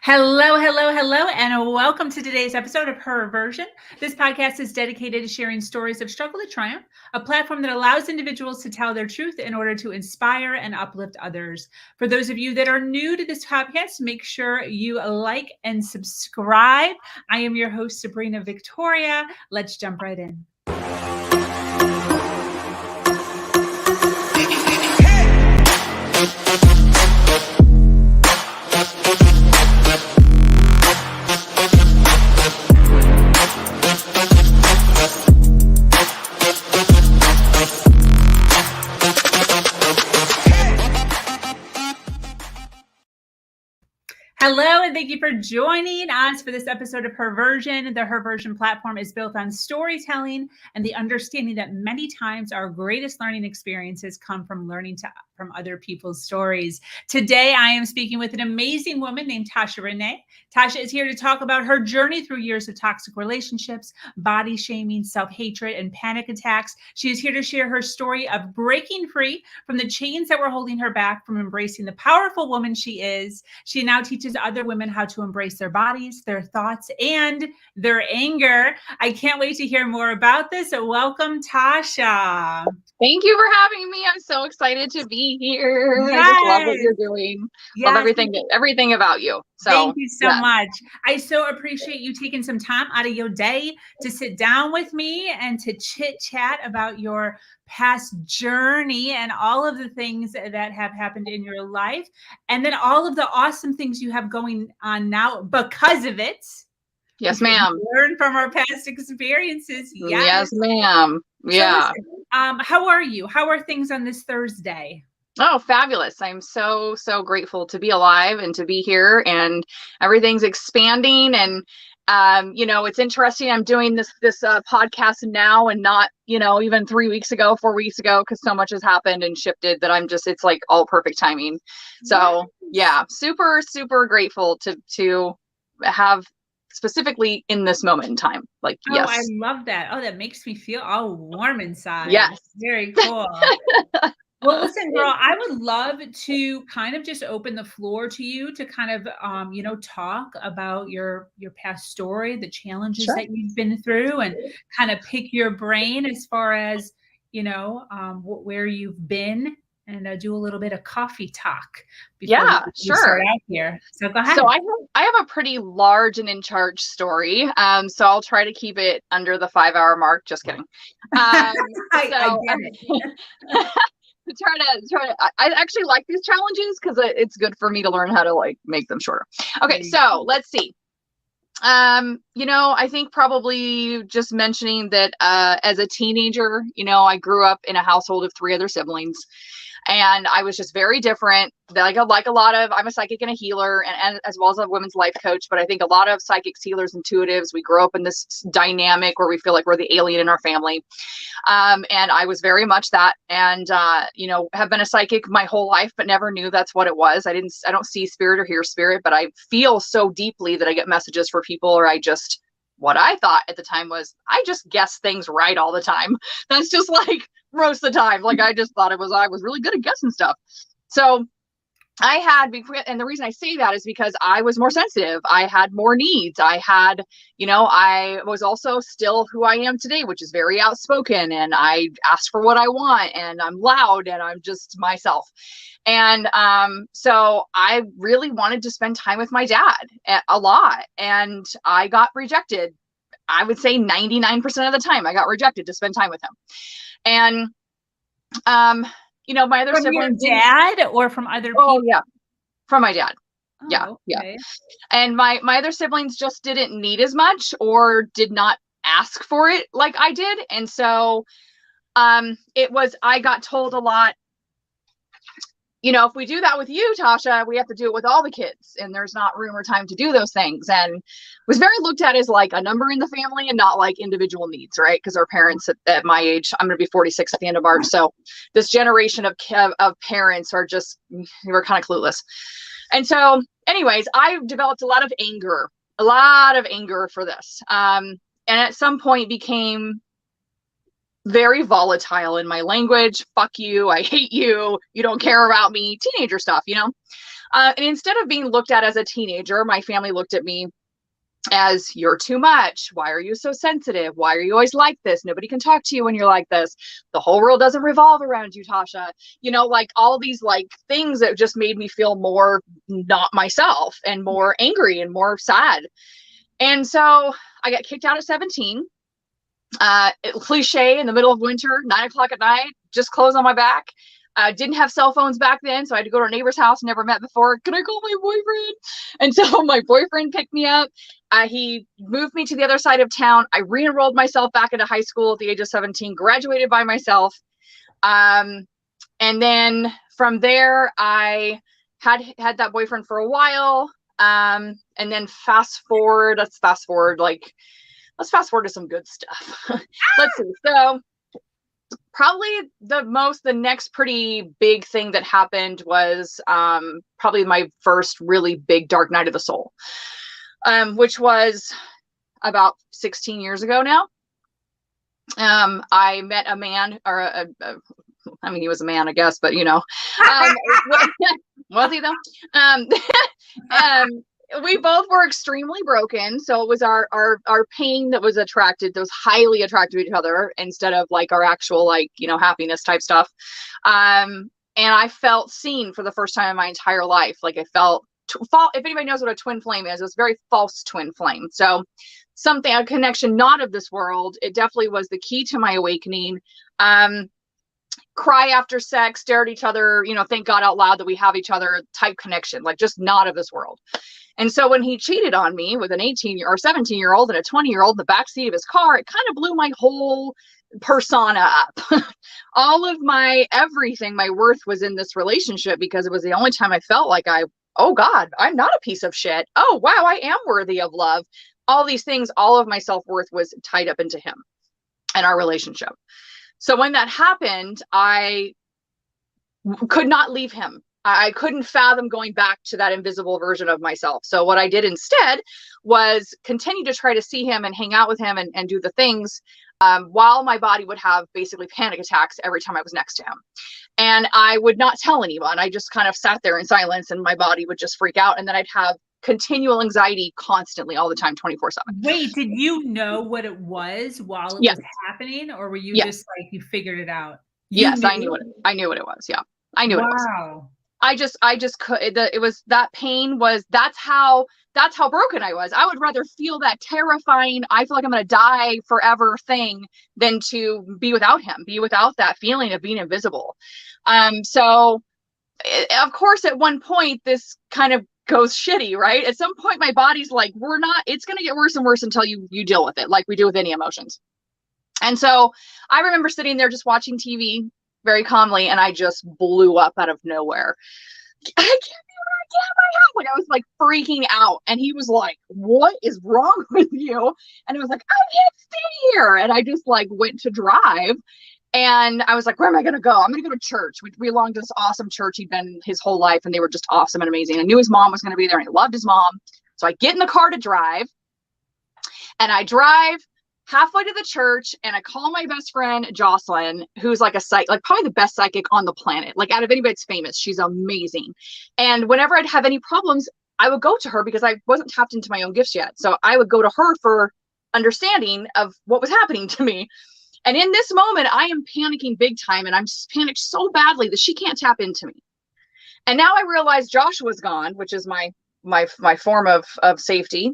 Hello, hello, hello, and welcome to today's episode of Her Version. This podcast is dedicated to sharing stories of struggle to triumph, a platform that allows individuals to tell their truth in order to inspire and uplift others. For those of you that are new to this podcast, make sure you like and subscribe. I am your host, Sabrina Victoria. Let's jump right in. Hello, and thank you for joining us for this episode of Her Version. The Her Version platform is built on storytelling and the understanding that many times our greatest learning experiences come from learning from other people's stories. Today, I am speaking with an amazing woman named Tahsha Renee. Tahsha is here to talk about her journey through years of toxic relationships, body shaming, self-hatred, and panic attacks. She is here to share her story of breaking free from the chains that were holding her back from embracing the powerful woman she is. She now teaches other women how to embrace their bodies, their thoughts, and their anger. I can't wait to hear more about this. So welcome, Tahsha. Thank you for having me. I'm so excited to be here. Yes. I just love what you're doing. Yes. Love everything about you. So thank you so much. I so appreciate you taking some time out of your day to sit down with me and to chit chat about your past journey and all of the things that have happened in your life, and then all of the awesome things you have going on now because of it. Yes, ma'am. Learn from our past experiences. Yes, ma'am. Yeah. So listen, how are you? How are things on this Thursday? Oh, fabulous. I'm so grateful to be alive and to be here, and everything's expanding. And it's interesting. I'm doing this podcast now and not, even 3 weeks ago, 4 weeks ago, because so much has happened and shifted that it's like all perfect timing. So yeah, super grateful to have specifically in this moment in time. Yes. I love that. Oh, that makes me feel all warm inside. Yes. Very cool. Well, listen, girl, I would love to kind of just open the floor to you to kind of, talk about your past story, the challenges that you've been through, and kind of pick your brain as far as, where you've been, and do a little bit of coffee talk. Yeah, sure. Start out here. So go ahead. So I have a pretty large and in charge story. So I'll try to keep it under the 5-hour mark. Just kidding. I get it. I actually like these challenges because it's good for me to learn how to make them shorter. Okay, so let's see. I think probably just mentioning that as a teenager, I grew up in a household of 3 other siblings, and I was just very different. I'm a psychic and a healer, and as well as a women's life coach. But I think a lot of psychics, healers, intuitives, we grow up in this dynamic where we feel like we're the alien in our family. And I was very much that, and, have been a psychic my whole life, but never knew that's what it was. I don't see spirit or hear spirit, but I feel so deeply that I get messages for people, or what I thought at the time was, I just guess things right all the time. That's just most of the time. I just thought I was really good at guessing stuff. So and the reason I say that is because I was more sensitive. I had more needs. I was also still who I am today, which is very outspoken, and I ask for what I want, and I'm loud, and I'm just myself. And so I really wanted to spend time with my dad a lot, and I got rejected. I would say 99% of the time I got rejected to spend time with him. And my other siblings. From your dad or from other people? Oh, yeah. From my dad. Oh, yeah. Okay. Yeah. And my other siblings just didn't need as much, or did not ask for it like I did. And so I got told a lot, if we do that with you, Tahsha, we have to do it with all the kids, and there's not room or time to do those things. And was very looked at as a number in the family, and not individual needs, right? Because our parents at my age, I'm going to be 46 at the end of March. So this generation of parents are we're kind of clueless. And so anyways, I developed a lot of anger for this. And at some point became very volatile in my language. Fuck you. I hate you. You don't care about me. Teenager stuff, And instead of being looked at as a teenager, my family looked at me as, you're too much. Why are you so sensitive? Why are you always like this? Nobody can talk to you when you're like this. The whole world doesn't revolve around you, Tahsha. You know, like all these like things that just made me feel more not myself and more angry and more sad. And so I got kicked out at 17. Cliche, in the middle of winter, 9 o'clock at night, just clothes on my back. Didn't have cell phones back then, so I had to go to a neighbor's house, never met before. Can I call my boyfriend? And so my boyfriend picked me up. He moved me to the other side of town. I re-enrolled myself back into high school at the age of 17, graduated by myself. And then from there, I had that boyfriend for a while. And then let's fast forward to some good stuff. Let's see. So probably the next pretty big thing that happened was probably my first really big dark night of the soul, which was about 16 years ago now. I met a man, or I mean, he was a man, I guess, but you know, was he though? We both were extremely broken. So it was our pain that was highly attracted to each other instead of like our actual, like, you know, happiness type stuff. And I felt seen for the first time in my entire life. Like I felt, if anybody knows what a twin flame is, it was a very false twin flame. So a connection not of this world. It definitely was the key to my awakening. Cry after sex, stare at each other, you know, thank God out loud that we have each other type connection, like just not of this world. And so when he cheated on me with an 18 or 17-year-old and a 20-year-old in the backseat of his car, it kind of blew my whole persona up. All of my everything, my worth was in this relationship because it was the only time I felt like oh God, I'm not a piece of shit. Oh, wow, I am worthy of love. All these things, all of my self-worth was tied up into him and our relationship. So when that happened, I could not leave him. I couldn't fathom going back to that invisible version of myself. So what I did instead was continue to try to see him and hang out with him and do the things while my body would have basically panic attacks every time I was next to him. And I would not tell anyone. I just kind of sat there in silence and my body would just freak out. And then I'd have continual anxiety constantly all the time, 24/7. Wait, did you know what it was while it was happening? Or were you just like, you figured it out? Yes, I knew what it was. Yeah, I knew what it was. Wow. I just could, it was that pain was, that's how broken I was. I would rather feel that terrifying, I feel like I'm going to die forever thing than to be without him, be without that feeling of being invisible. So of course, at one point, this kind of goes shitty, right? At some point, my body's like, it's going to get worse and worse until you deal with it, like we do with any emotions. And so I remember sitting there just watching TV very calmly, and I just blew up out of nowhere. I can't be at my house. Like I was like freaking out, and he was like, "What is wrong with you?" And I was like, "I can't stay here." And I just like went to drive, and I was like, "Where am I gonna go? I'm gonna go to church." We belonged to this awesome church he'd been his whole life, and they were just awesome and amazing. I knew his mom was gonna be there, and he loved his mom. So I get in the car to drive, and I drive halfway to the church, and I call my best friend Jocelyn, who's like probably the best psychic on the planet. Like out of anybody that's famous, she's amazing. And whenever I'd have any problems, I would go to her because I wasn't tapped into my own gifts yet. So I would go to her for understanding of what was happening to me. And in this moment, I am panicking big time, and I'm panicked so badly that she can't tap into me. And now I realize Joshua's gone, which is my form of safety.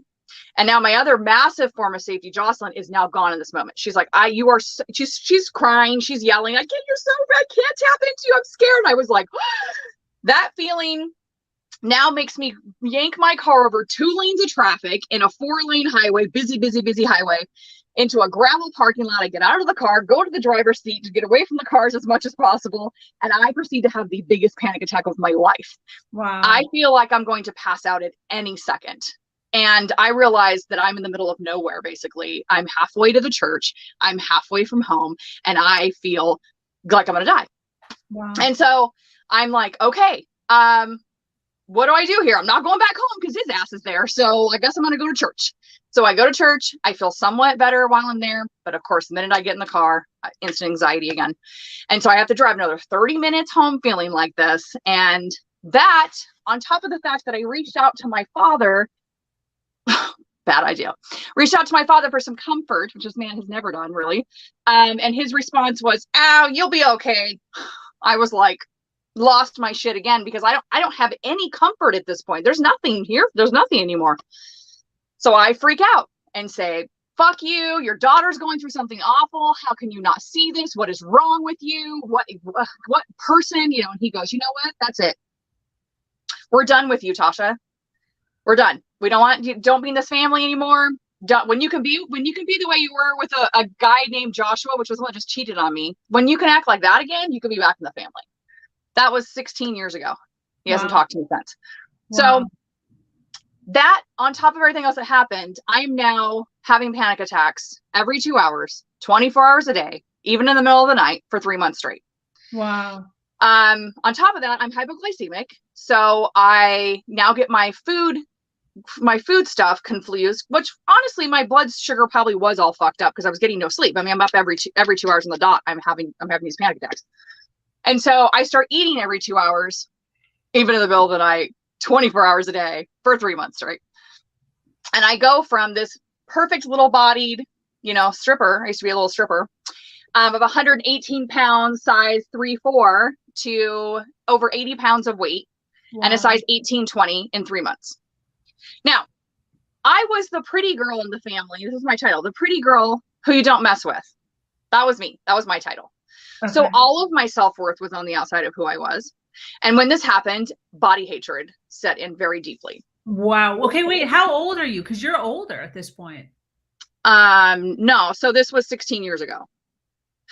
And now my other massive form of safety, Jocelyn, is now gone in this moment. She's like, she's crying. She's yelling. I can't tap into you. I'm scared. And I was like, that feeling now makes me yank my car over 2 lanes of traffic in a 4-lane highway, busy highway, into a gravel parking lot. I get out of the car, go to the driver's seat to get away from the cars as much as possible. And I proceed to have the biggest panic attack of my life. Wow. I feel like I'm going to pass out at any second. And I realized that I'm in the middle of nowhere, basically. I'm halfway to the church. I'm halfway from home. And I feel like I'm going to die. Wow. And so I'm like, okay, what do I do here? I'm not going back home because his ass is there. So I guess I'm going to go to church. So I go to church. I feel somewhat better while I'm there. But of course, the minute I get in the car, instant anxiety again. And so I have to drive another 30 minutes home feeling like this. And that on top of the fact that I reached out to my father, bad idea, reached out to my father for some comfort, which this man has never done really. And his response was, "Oh, you'll be okay." I was like, lost my shit again, because I don't have any comfort at this point. There's nothing here. There's nothing anymore. So I freak out and say, "Fuck you. Your daughter's going through something awful. How can you not see this? What is wrong with you? What person?" You know, and he goes, "You know what? That's it. We're done with you, Tahsha. We're done. We don't want you. Don't be in this family anymore. When you can be the way you were with a guy named Joshua, which was the one that just cheated on me. When you can act like that again, you can be back in the family." That was 16 years ago. He hasn't talked to me since. So that, on top of everything else that happened, I'm now having panic attacks every 2 hours, 24 hours a day, even in the middle of the night, for 3 months straight. Wow. On top of that, I'm hypoglycemic. So I now get my food stuff confused, which honestly, my blood sugar probably was all fucked up because I was getting no sleep. I mean, I'm up every 2 hours on the dot. I'm having these panic attacks. And so I start eating every 2 hours, even in the middle of the night, 24 hours a day for 3 months straight. And I go from this perfect little bodied, stripper. I used to be a little stripper of 118 pounds, size 3'4", to over 80 pounds of weight and a size 18-20 in 3 months. Now, I was the pretty girl in the family. This is my title. The pretty girl who you don't mess with. That was me. That was my title. Okay. So all of my self-worth was on the outside of who I was. And when this happened, body hatred set in very deeply. Wow. Okay, wait, how old are you? Because you're older at this point. No. So this was 16 years ago.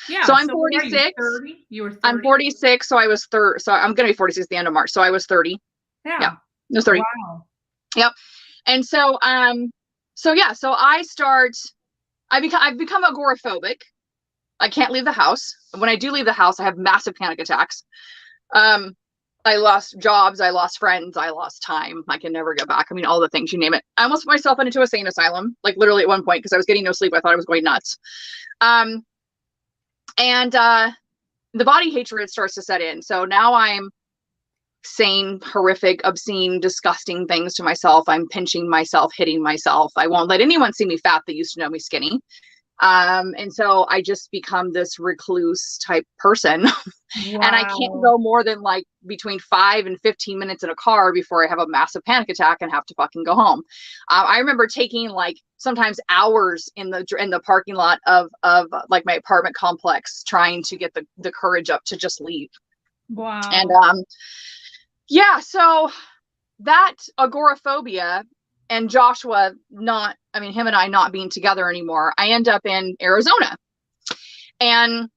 Yeah. So I'm 46. 30? You were 30? I'm 46. So I was 30. So I'm going to be 46 at the end of March. So I was 30. Yeah. I was 30. Wow. Yep. And so, so I've become agoraphobic. I can't leave the house. When I do leave the house, I have massive panic attacks. I lost jobs. I lost friends. I lost time. I can never get back. I mean, all the things, you name it. I almost put myself into a sane asylum, like literally at one point, because I was getting no sleep. I thought I was going nuts. The body hatred starts to set in. So now I'm saying horrific, obscene, disgusting things to myself. I'm pinching myself, hitting myself. I won't let anyone see me fat that used to know me skinny. And so I just become this recluse type person. Wow. And I can't go more than like between 5 and 15 minutes in a car before I have a massive panic attack and have to fucking go home. I remember taking like sometimes hours in the parking lot of like my apartment complex, trying to get the courage up to just leave. Wow. And, so that agoraphobia and Joshua him and I not being together anymore, I end up in Arizona. And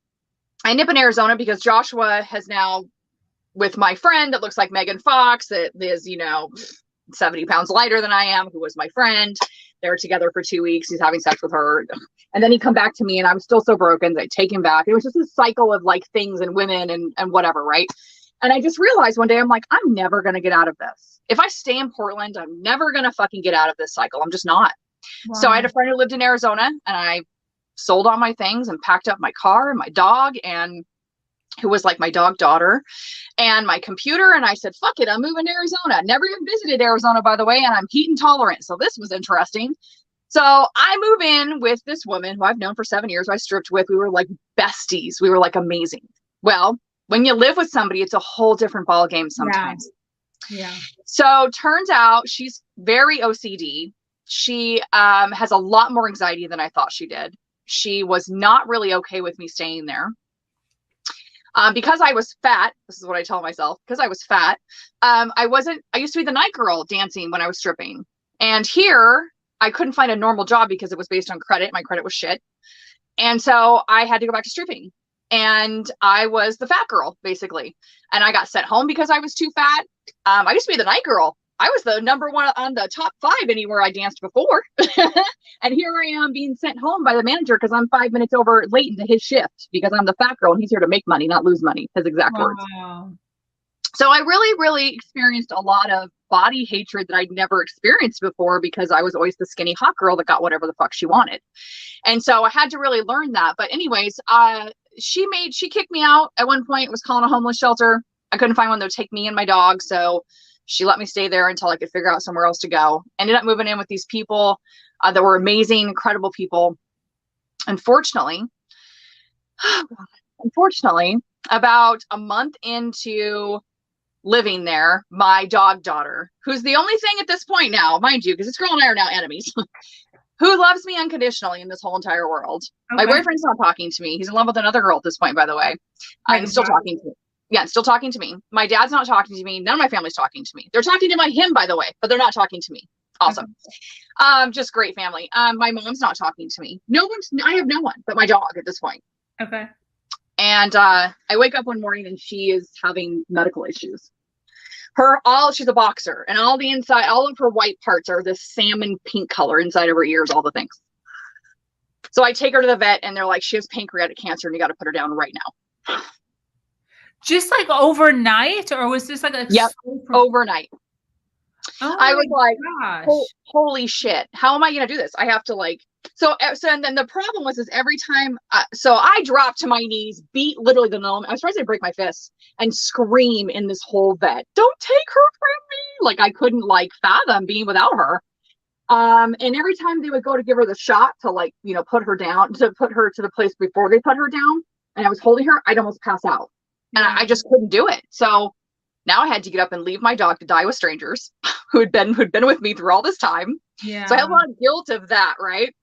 I end up in Arizona because Joshua has now, with my friend that looks like Megan Fox, that is, 70 pounds lighter than I am, who was my friend. They were together for 2 weeks. He's having sex with her. And then he'd come back to me and I was still so broken that I'd take him back. It was just a cycle of like things and women and whatever, right? And I just realized one day, I'm like, I'm never going to get out of this. If I stay in Portland, I'm never going to fucking get out of this cycle. I'm just not. Wow. So I had a friend who lived in Arizona, and I sold all my things and packed up my car and my dog, and who was like my dog daughter, and my computer. And I said, fuck it, I'm moving to Arizona. Never even visited Arizona, by the way. And I'm heat intolerant. So this was interesting. So I move in with this woman who I've known for 7 years, who I stripped with. We were like besties. We were like amazing. Well, when you live with somebody, it's a whole different ball game sometimes. Yeah. So turns out she's very OCD. She has a lot more anxiety than I thought she did. She was not really okay with me staying there. Because I was fat, this is what I tell myself, because I was fat, I used to be the night girl dancing when I was stripping. And here, I couldn't find a normal job because it was based on credit. My credit was shit. And so I had to go back to stripping. And I was the fat girl, basically. And I got sent home because I was too fat. I used to be the night girl. I was the number one on the top 5 anywhere I danced before. And here I am being sent home by the manager because I'm 5 minutes over late into his shift because I'm the fat girl and he's here to make money, not lose money, his exact words. So I really, really experienced a lot of body hatred that I'd never experienced before because I was always the skinny hot girl that got whatever the fuck she wanted. And so I had to really learn that. But anyways, she kicked me out at one point, was calling a homeless shelter. I couldn't find one that would take me and my dog. So She let me stay there until I could figure out somewhere else to go. Ended up moving in with these people that were amazing, incredible people. Unfortunately, about a month into living there, my dog daughter, who's the only thing at this point now, mind you, because this girl and I are now enemies, who loves me unconditionally in this whole entire world. Okay. My boyfriend's not talking to me. He's in love with another girl at this point, by the way. I'm still talking to me. Yeah, still talking to me. My dad's not talking to me. None of my family's talking to me. They're talking to him, by the way, but they're not talking to me. Also, just great family. My mom's not talking to me. I have no one but my dog at this point. Okay. And I wake up one morning and she is having medical issues. She's a boxer, and all the inside, all of her white parts are this salmon pink color inside of her ears, all the things. So I take her to the vet and they're like, she has pancreatic cancer and you got to put her down right now. Just like overnight, or was this like a overnight? Oh, I was like, holy shit, how am I going to do this? I have to and then the problem was every time, so I dropped to my knees, beat literally the gnome. I was trying to break my fists and scream in this whole vet, don't take her from me. Like I couldn't fathom being without her. And every time they would go to give her the shot to put her down, to put her to the place before they put her down, and I was holding her, I'd almost pass out. And I just couldn't do it. So now I had to get up and leave my dog to die with strangers who'd been with me through all this time. Yeah. So I had a lot of guilt of that, right?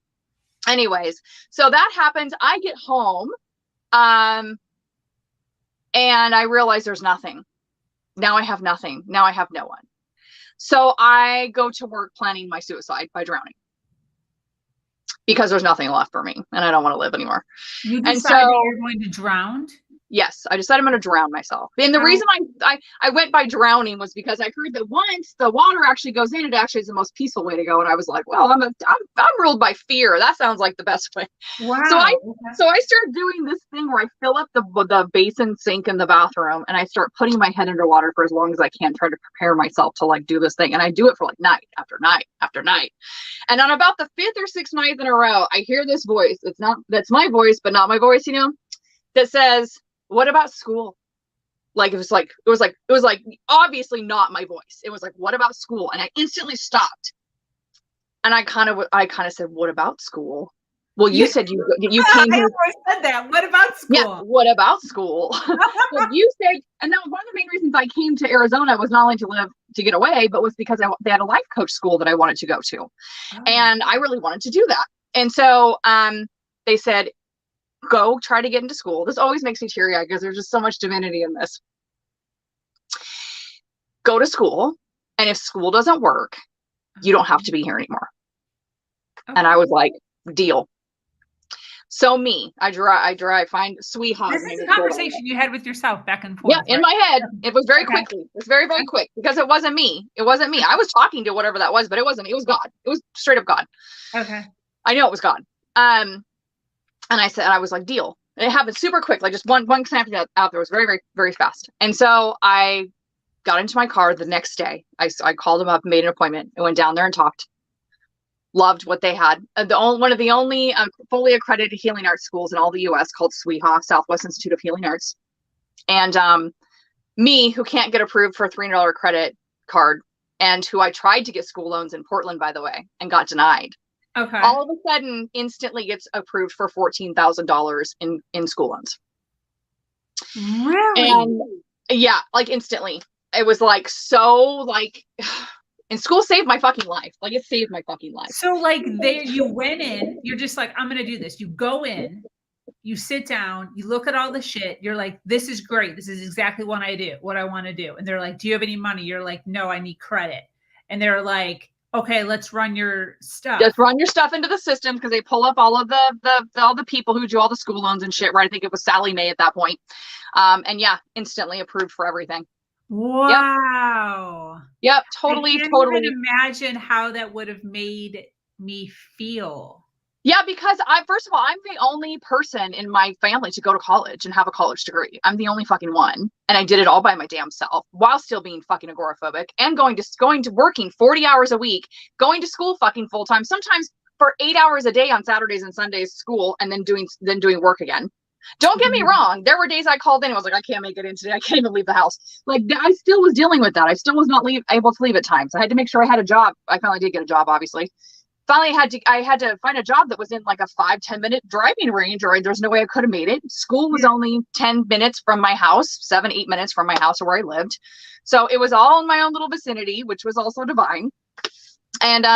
Anyways, so that happens. I get home, and I realize there's nothing. Now I have nothing. Now I have no one. So I go to work planning my suicide by drowning because there's nothing left for me and I don't want to live anymore. You decided you're going to drown? Yes, I decided I'm going to drown myself. And the reason I went by drowning was because I heard that once the water actually goes in, it actually is the most peaceful way to go. And I was like, well, I'm ruled by fear. That sounds like the best way. Wow. So I started doing this thing where I fill up the basin sink in the bathroom and I start putting my head underwater for as long as I can, try to prepare myself to do this thing. And I do it for night after night after night. And on about the 5th or 6th night in a row, I hear this voice. That's my voice, but not my voice, that says, what about school? It was obviously not my voice. It was like, what about school? And I instantly stopped. And I kind of said, what about school? Well, you said you came here. I said that. What about school? Yeah, what about school? Well, you said, and that was one of the main reasons I came to Arizona was not only to get away, but was because they had a life coach school that I wanted to go to. Oh. And I really wanted to do that. And so they said, go try to get into school. This always makes me teary-eyed because there's just so much divinity in this. Go to school, and if school doesn't work, you don't have to be here anymore. Okay. And I was like, deal. So I find sweetheart. This is a conversation you had with yourself back and forth. Yeah, in my head. It was very quickly. It was very, very quick because it wasn't me. It wasn't me. I was talking to whatever that was, but it wasn't me. It was God. It was straight up God. Okay. I know it was God. And I was like, deal. And it happened super quick. Just one snap out there was very, very, very fast. And so I got into my car the next day. I called them up, made an appointment, and went down there and talked. Loved what they had. One of the only fully accredited healing arts schools in all the U.S. called SWIHA, Southwest Institute of Healing Arts. And me, who can't get approved for a $300 credit card, and who I tried to get school loans in Portland, by the way, and got denied. Okay. All of a sudden, instantly gets approved for $14,000 in school loans. Really? And yeah, instantly. It was and school saved my fucking life. It saved my fucking life. So you went in, you're just like, I'm going to do this. You go in, you sit down, you look at all the shit. You're like, this is great. This is exactly what I want to do. And they're like, do you have any money? You're like, no, I need credit. And they're like, okay, let's run your stuff. Just run your stuff into the system because they pull up all of all the people who do all the school loans and shit, right? I think it was Sally Mae at that point. And yeah, instantly approved for everything. Wow. Yep, totally. I can't even imagine how that would have made me feel. Yeah, because first of all, I'm the only person in my family to go to college and have a college degree. I'm the only fucking one. And I did it all by my damn self while still being fucking agoraphobic and going to working 40 hours a week, going to school fucking full time, sometimes for 8 hours a day on Saturdays and Sundays school, and then doing work again. Don't get me wrong. There were days I called in and was like, I can't make it in today. I can't even leave the house. Like, I still was dealing with that. I still was not able to leave at times. I had to make sure I had a job. I finally did get a job, obviously. Finally, I had to find a job that was in like a 5-10 minute driving range, or there's no way I could have made it. School was only 10 minutes from my house, 7-8 minutes from my house or where I lived. So it was all in my own little vicinity, which was also divine. And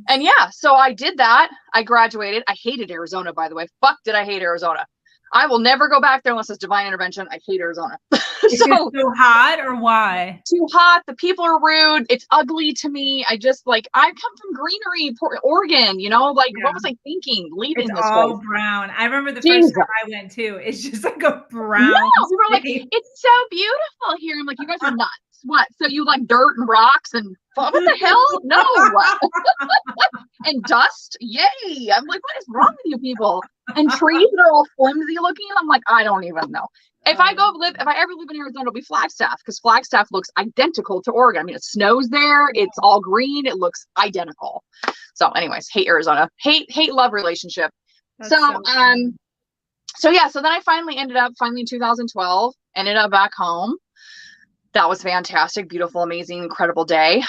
yeah, so I did that. I graduated. I hated Arizona, by the way. Fuck, did I hate Arizona. I will never go back there unless it's divine intervention. I hate Arizona. It's just too hot, or why? Too hot. The people are rude. It's ugly to me. I just I come from greenery, Oregon, what was I thinking leaving this all place? Brown. I remember the first time I went too. It's just like a brown. No, we were like, it's so beautiful here. I'm like, you guys are nuts. What? So you like dirt and rocks and what the hell? No. And dust? Yay. I'm like, what is wrong with you people? And trees that are all flimsy looking. I'm like, I don't even know. If I ever live in Arizona, it'll be Flagstaff, because Flagstaff looks identical to Oregon. I mean, it snows there. It's all green. It looks identical. So anyways, hate Arizona. Hate love relationship. So then I finally ended up in 2012, ended up back home. That was fantastic, beautiful, amazing, incredible day.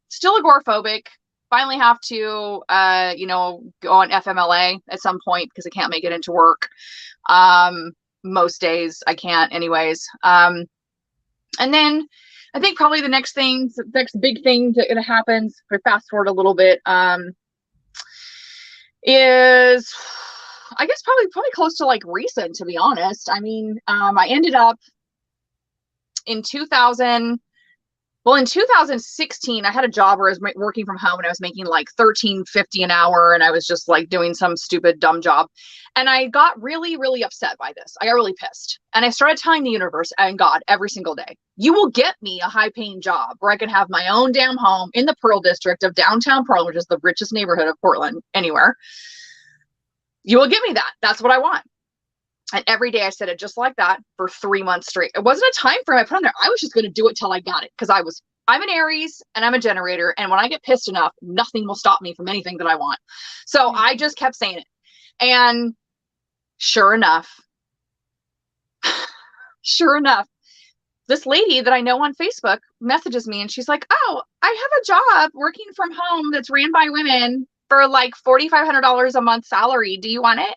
Still agoraphobic. Finally have to, go on FMLA at some point because I can't make it into work. Most days I can't anyways. And then I think probably the next big thing that happens, if I fast forward a little bit, is I guess probably close to like recent, to be honest. I mean, I ended up in 2016, I had a job where I was working from home and I was making like $13.50 an hour, and I was just like doing some stupid, dumb job. And I got really, really upset by this. I got really pissed. And I started telling the universe and God every single day, you will get me a high paying job where I can have my own damn home in the Pearl district of downtown Pearl, which is the richest neighborhood of Portland, anywhere. You will give me that. That's what I want. And every day I said it just like that for 3 months straight. It wasn't a time frame I put on there. I was just going to do it till I got it, because I'm an Aries and I'm a generator. And when I get pissed enough, nothing will stop me from anything that I want. So I just kept saying it. And sure enough, this lady that I know on Facebook messages me and she's like, oh, I have a job working from home that's ran by women for like $4,500 a month salary. Do you want it?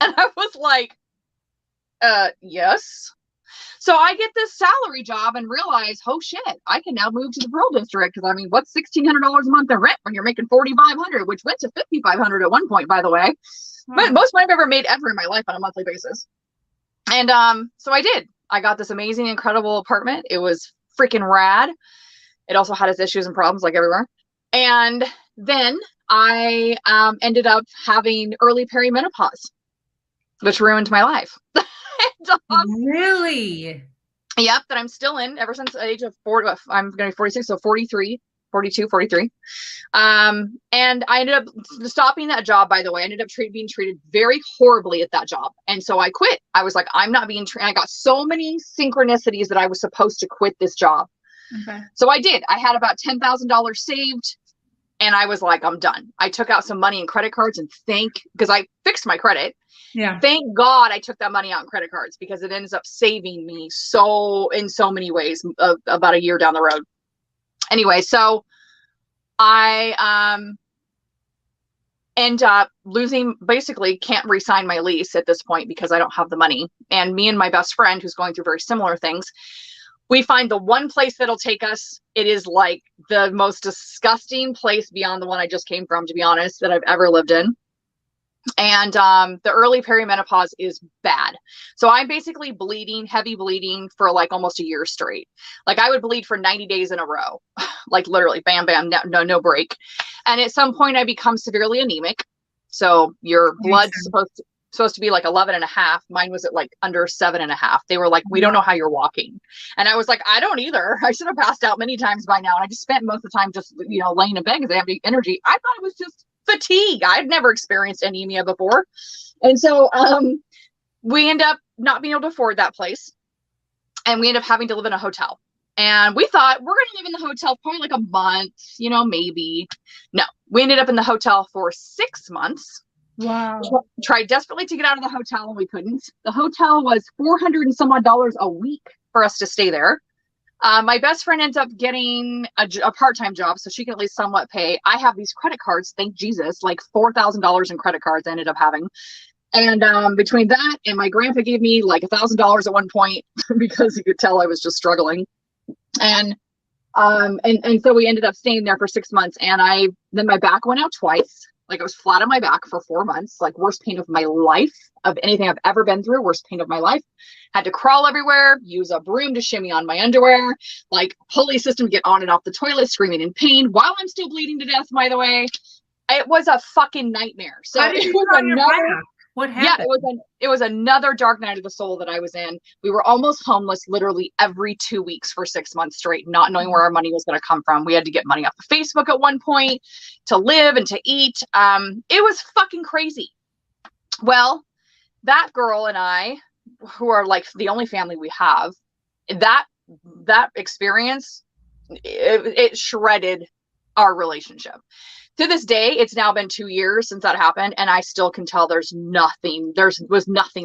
And I was like, yes. So I get this salary job and realize, oh shit, I can now move to the Pearl district. Because I mean, what's $1,600 a month in rent when you're making $4,500, which went to $5,500 at one point, by the way. But most money I've ever made ever in my life on a monthly basis. And so I did. I got this amazing, incredible apartment. It was freaking rad. It also had its issues and problems like everywhere. And then I ended up having early perimenopause, which ruined my life. Really? Yep, that I'm still in ever since the age of 40. I'm going to be 46, so 43. And I ended up stopping that job, by the way. I ended up being treated very horribly at that job. And so I quit. I was like, I'm not being treated. I got so many synchronicities that I was supposed to quit this job. Okay. So I did. I had about $10,000 saved. And I was like, I'm done. I took out some money in credit cards and because I fixed my credit. Yeah. Thank God I took that money out in credit cards, because it ends up saving me in so many ways about a year down the road. Anyway, so I end up basically can't re-sign my lease at this point because I don't have the money. And me and my best friend, who's going through very similar things, we find the one place that'll take us. It is like the most disgusting place beyond the one I just came from, to be honest, that I've ever lived in. And the early perimenopause is bad. So I'm basically heavy bleeding for like almost a year straight. Like I would bleed for 90 days in a row, like literally bam, bam, no break. And at some point I become severely anemic. So your blood's supposed to be like 11.5. Mine was at like under 7.5. They were like, we don't know how you're walking. And I was like, I don't either. I should have passed out many times by now. And I just spent most of the time just, laying in bed because I have energy. I thought it was just fatigue. I'd never experienced anemia before. And so we end up not being able to afford that place. And we end up having to live in a hotel. And we thought we're going to live in the hotel probably like a month, maybe. No, we ended up in the hotel for 6 months. Wow. Tried desperately to get out of the hotel and we couldn't. The hotel was $400 and some odd a week for us to stay there. My best friend ends up getting a part-time job so she can at least somewhat pay. I have these credit cards, thank Jesus, like $4,000 in credit cards I ended up having. And between that and my grandpa gave me like $1,000 at one point because he could tell I was just struggling. And so we ended up staying there for 6 months. And then my back went out twice. Like I was flat on my back for 4 months, like worst pain of my life, of anything I've ever been through, worst pain of my life. Had to crawl everywhere, use a broom to shimmy on my underwear, like pulley system to get on and off the toilet, screaming in pain while I'm still bleeding to death, by the way. It was a fucking nightmare. So How did you get on your back? What happened? Yeah, it was another dark night of the soul that I was in. We were almost homeless literally every 2 weeks for 6 months straight, not knowing where our money was going to come from. We had to get money off of Facebook at one point to live and to eat. It was fucking crazy. Well, that girl and I, who are like the only family we have, that experience, it shredded our relationship. To this day, it's now been 2 years since that happened, and I still can tell there was nothing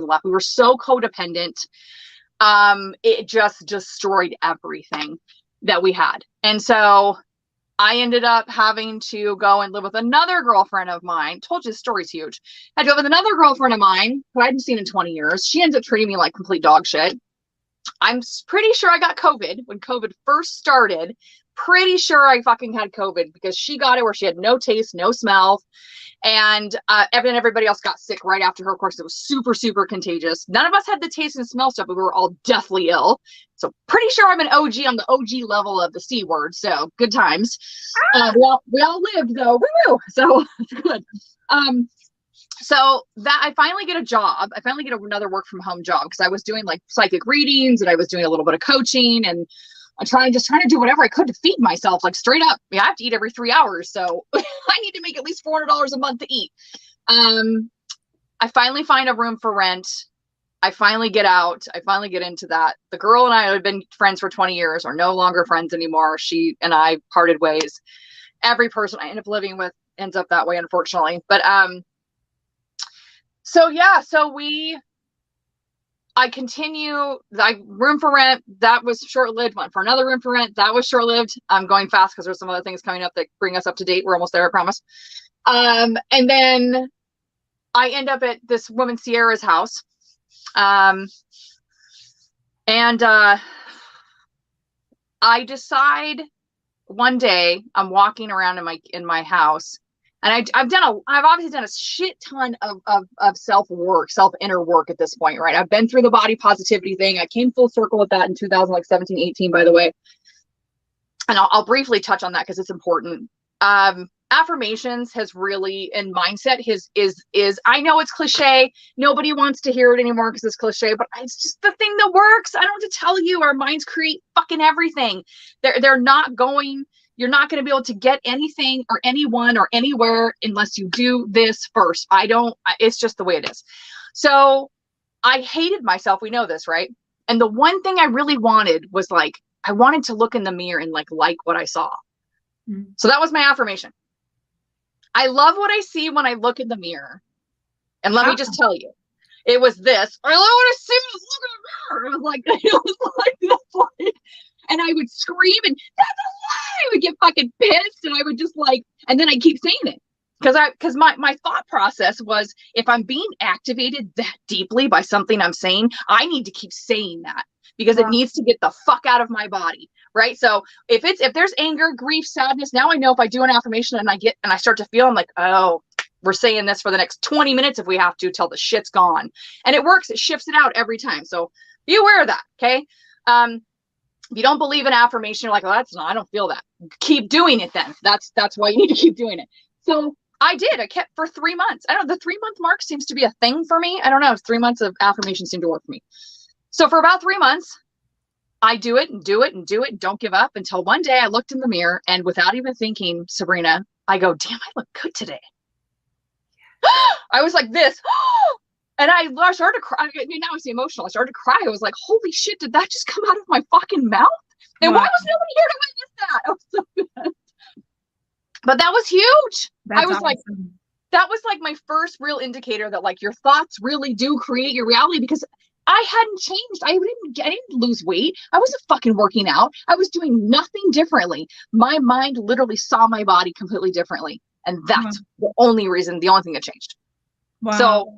left. We were so codependent. It just destroyed everything that we had. And so I ended up having to go and live with another girlfriend of mine. Told you the story's huge. I had to live with another girlfriend of mine who I hadn't seen in 20 years. She ends up treating me like complete dog shit. I'm pretty sure I got COVID when COVID first started. Pretty sure I fucking had COVID because she got it where she had no taste, no smell. And everybody else got sick right after her. Of course, it was super, super contagious. None of us had the taste and smell stuff, but we were all deathly ill. So pretty sure I'm an OG on the OG level of the C word. So good times. We all lived though. Woo-woo. So good. So that I finally get a job. I finally get another work from home job because I was doing like psychic readings and I was doing a little bit of coaching and trying to do whatever I could to feed myself, like straight up. I have to eat every 3 hours. So I need to make at least $400 a month to eat. I finally find a room for rent. I finally get out. I finally get into that. The girl and I had been friends for 20 years are no longer friends anymore. She and I parted ways. Every person I end up living with ends up that way, unfortunately. But, I continue, like room for rent, that was short-lived. Went for another room for rent, that was short-lived. I'm going fast because there's some other things coming up that bring us up to date. We're almost there, I promise. And then I end up at this woman Sierra's house. I decide one day I'm walking around in my house. And I've obviously done a shit ton of self-work, self-inner work at this point, right? I've been through the body positivity thing. I came full circle with that in 2017, 18, by the way. And I'll briefly touch on that because it's important. Affirmations has really, and mindset is I know it's cliche. Nobody wants to hear it anymore because it's cliche, but it's just the thing that works. I don't have to tell you, our minds create fucking everything. They're not going. You're not going to be able to get anything or anyone or anywhere unless you do this first. It's just the way it is. So I hated myself. We know this, right? And the one thing I really wanted was like, I wanted to look in the mirror and like what I saw. Mm-hmm. So that was my affirmation. I love what I see when I look in the mirror. And let me just tell you, it was this. I love what I see when I look in the mirror. It was like this. And I would scream and that's a lie. I would get fucking pissed and I would just and then I keep saying it because my thought process was, if I'm being activated that deeply by something I'm saying, I need to keep saying that because it needs to get the fuck out of my body. Right. So if there's anger, grief, sadness, now I know if I do an affirmation and I start to feel, I'm like, oh, we're saying this for the next 20 minutes if we have to till the shit's gone. And it works. It shifts it out every time. So be aware of that. Okay. If you don't believe in affirmation, you're like, well, I don't feel that. Keep doing it then. That's why you need to keep doing it. So I did. I kept for 3 months. I don't know. The 3-month mark seems to be a thing for me. I don't know. 3 months of affirmation seemed to work for me. So for about 3 months, I do it and do it and do it and don't give up until one day I looked in the mirror and without even thinking, Sabrina, I go, damn, I look good today. I was like this. And I started to cry. I mean, now I see emotional. I started to cry. I was like, holy shit, did that just come out of my fucking mouth? And why was nobody here to witness that? I was so good. But that was huge. That's I was awesome. like, that was like my first real indicator that like your thoughts really do create your reality, because I hadn't changed. I didn't lose weight. I wasn't fucking working out. I was doing nothing differently. My mind literally saw my body completely differently. And that's the only thing that changed. Wow. So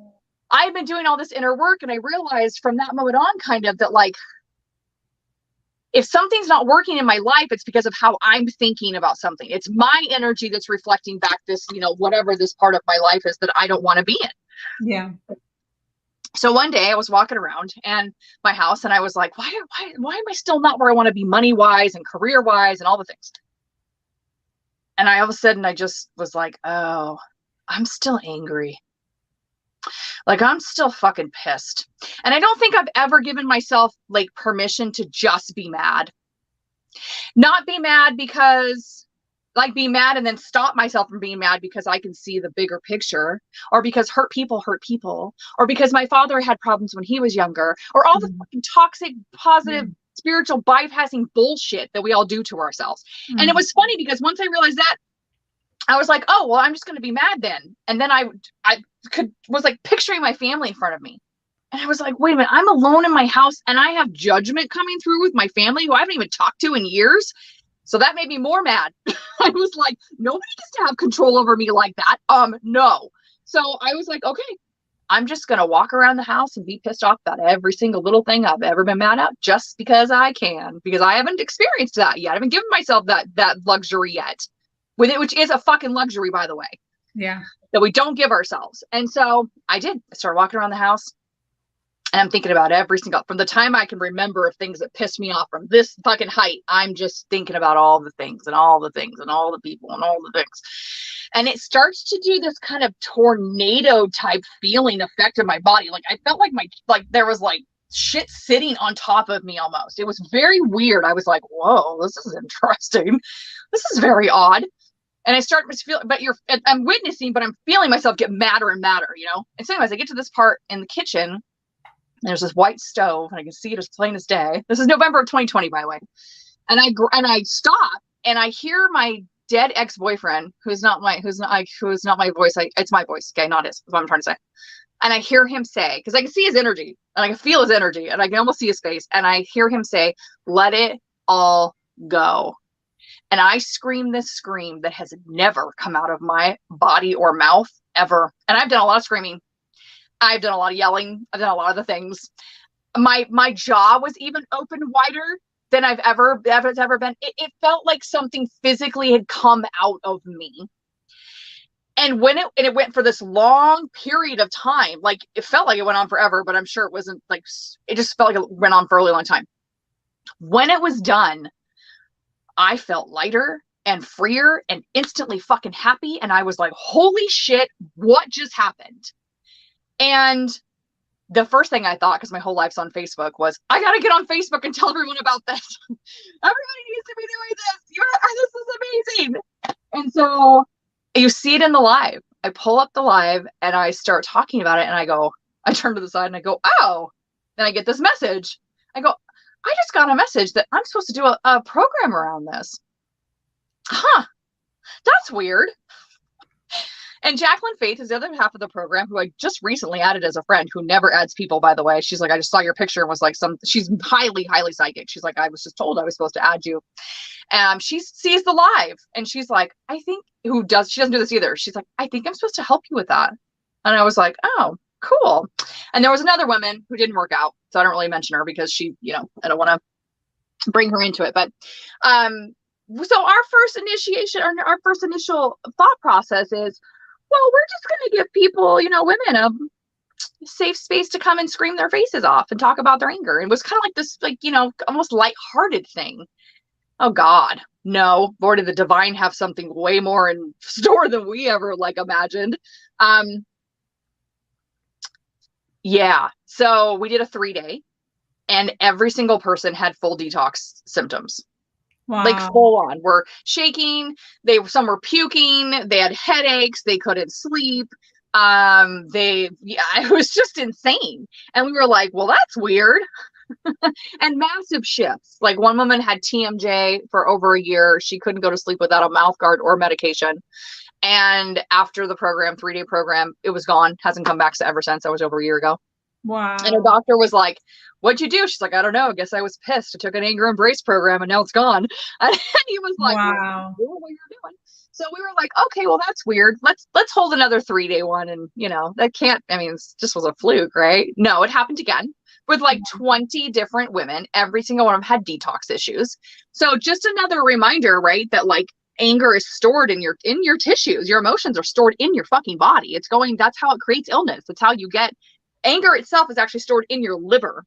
I've been doing all this inner work, and I realized from that moment on kind of that like, if something's not working in my life, it's because of how I'm thinking about something. It's my energy that's reflecting back this, you know, whatever this part of my life is that I don't want to be in. Yeah. So one day I was walking around and my house, and I was like, why am I still not where I want to be money wise and career wise and all the things? And all of a sudden I just was like, oh, I'm still angry. Like, I'm still fucking pissed. And I don't think I've ever given myself like permission to just be mad. Not be mad because like be mad and then stop myself from being mad because I can see the bigger picture, or because hurt people, or because my father had problems when he was younger, or all the fucking toxic, positive, spiritual bypassing bullshit that we all do to ourselves. And it was funny because once I realized that, I was like, oh, well, I'm just going to be mad then. And then I was like picturing my family in front of me. And I was like, wait a minute, I'm alone in my house and I have judgment coming through with my family who I haven't even talked to in years. So that made me more mad. I was like, nobody gets to have control over me like that. No. So I was like, okay, I'm just going to walk around the house and be pissed off about every single little thing I've ever been mad at, just because I can, because I haven't experienced that yet. I haven't given myself that luxury yet. With it, which is a fucking luxury, by the way. Yeah. That we don't give ourselves. And so I did. I started walking around the house, and I'm thinking about every single, from the time I can remember of things that pissed me off from this fucking height, I'm just thinking about all the things and all the things and all the people and all the things. And it starts to do this kind of tornado type feeling effect in my body. Like I felt like there was like shit sitting on top of me almost. It was very weird. I was like, whoa, this is interesting. This is very odd. And I start to feel, I'm witnessing, but I'm feeling myself get madder and madder, you know? And so anyways, I get to this part in the kitchen, and there's this white stove, and I can see it as plain as day. This is November of 2020, by the way. And I stop, and I hear my dead ex-boyfriend, who's not my voice. It's my voice. Okay. Not his, is what I'm trying to say. And I hear him say, cause I can see his energy and I can feel his energy and I can almost see his face. And I hear him say, let it all go. And I scream this scream that has never come out of my body or mouth ever. And I've done a lot of screaming. I've done a lot of yelling. I've done a lot of the things. My jaw was even open wider than I've ever been. It felt like something physically had come out of me. And it went for this long period of time, like it felt like it went on forever, but I'm sure it wasn't. Like, it just felt like it went on for a really long time. When it was done, I felt lighter and freer and instantly fucking happy. And I was like, holy shit, what just happened? And the first thing I thought, because my whole life's on Facebook, was I got to get on Facebook and tell everyone about this. Everybody needs to be doing this. This is amazing. And so you see it in the live. I pull up the live and I start talking about it. And I turn to the side and I go, oh, then I get this message. I go, I just got a message that I'm supposed to do a program around this. Huh. That's weird. And Jacqueline Faith is the other half of the program, who I just recently added as a friend, who never adds people, by the way. She's like, I just saw your picture and was like, she's highly, highly psychic. She's like, I was just told I was supposed to add you. She sees the live and she's like, she doesn't do this either. She's like, I think I'm supposed to help you with that. And I was like, oh, cool. And there was another woman who didn't work out, so I don't really mention her because she, I don't want to bring her into it. But so our first initiation, or our first initial thought process is, well, we're just going to give people, women, a safe space to come and scream their faces off and talk about their anger. And it was kind of like this, almost lighthearted thing. Oh God, no. Lord, did the divine have something way more in store than we ever imagined. Yeah. So we did a 3-day, and every single person had full detox symptoms. Wow. Like full on. Were shaking. Some were puking. They had headaches. They couldn't sleep. It was just insane. And we were like, well, that's weird. And massive shifts. Like one woman had TMJ for over a year. She couldn't go to sleep without a mouth guard or medication. And after the program, 3-day program, it was gone. Hasn't come back ever since. That was over a year ago. Wow. And her doctor was like, "What'd you do?" She's like, "I don't know. I guess I was pissed. I took an anger embrace program and now it's gone." And he was like, wow. "Well, what you're doing." So we were like, "Okay, well, that's weird. Let's hold another 3-day one." And that can't, I mean, it just was a fluke, right? No, it happened again with like 20 different women. Every single one of them had detox issues. So just another reminder, right? That like anger is stored in your tissues. Your emotions are stored in your fucking body. That's how it creates illness. That's how you get anger itself is actually stored in your liver.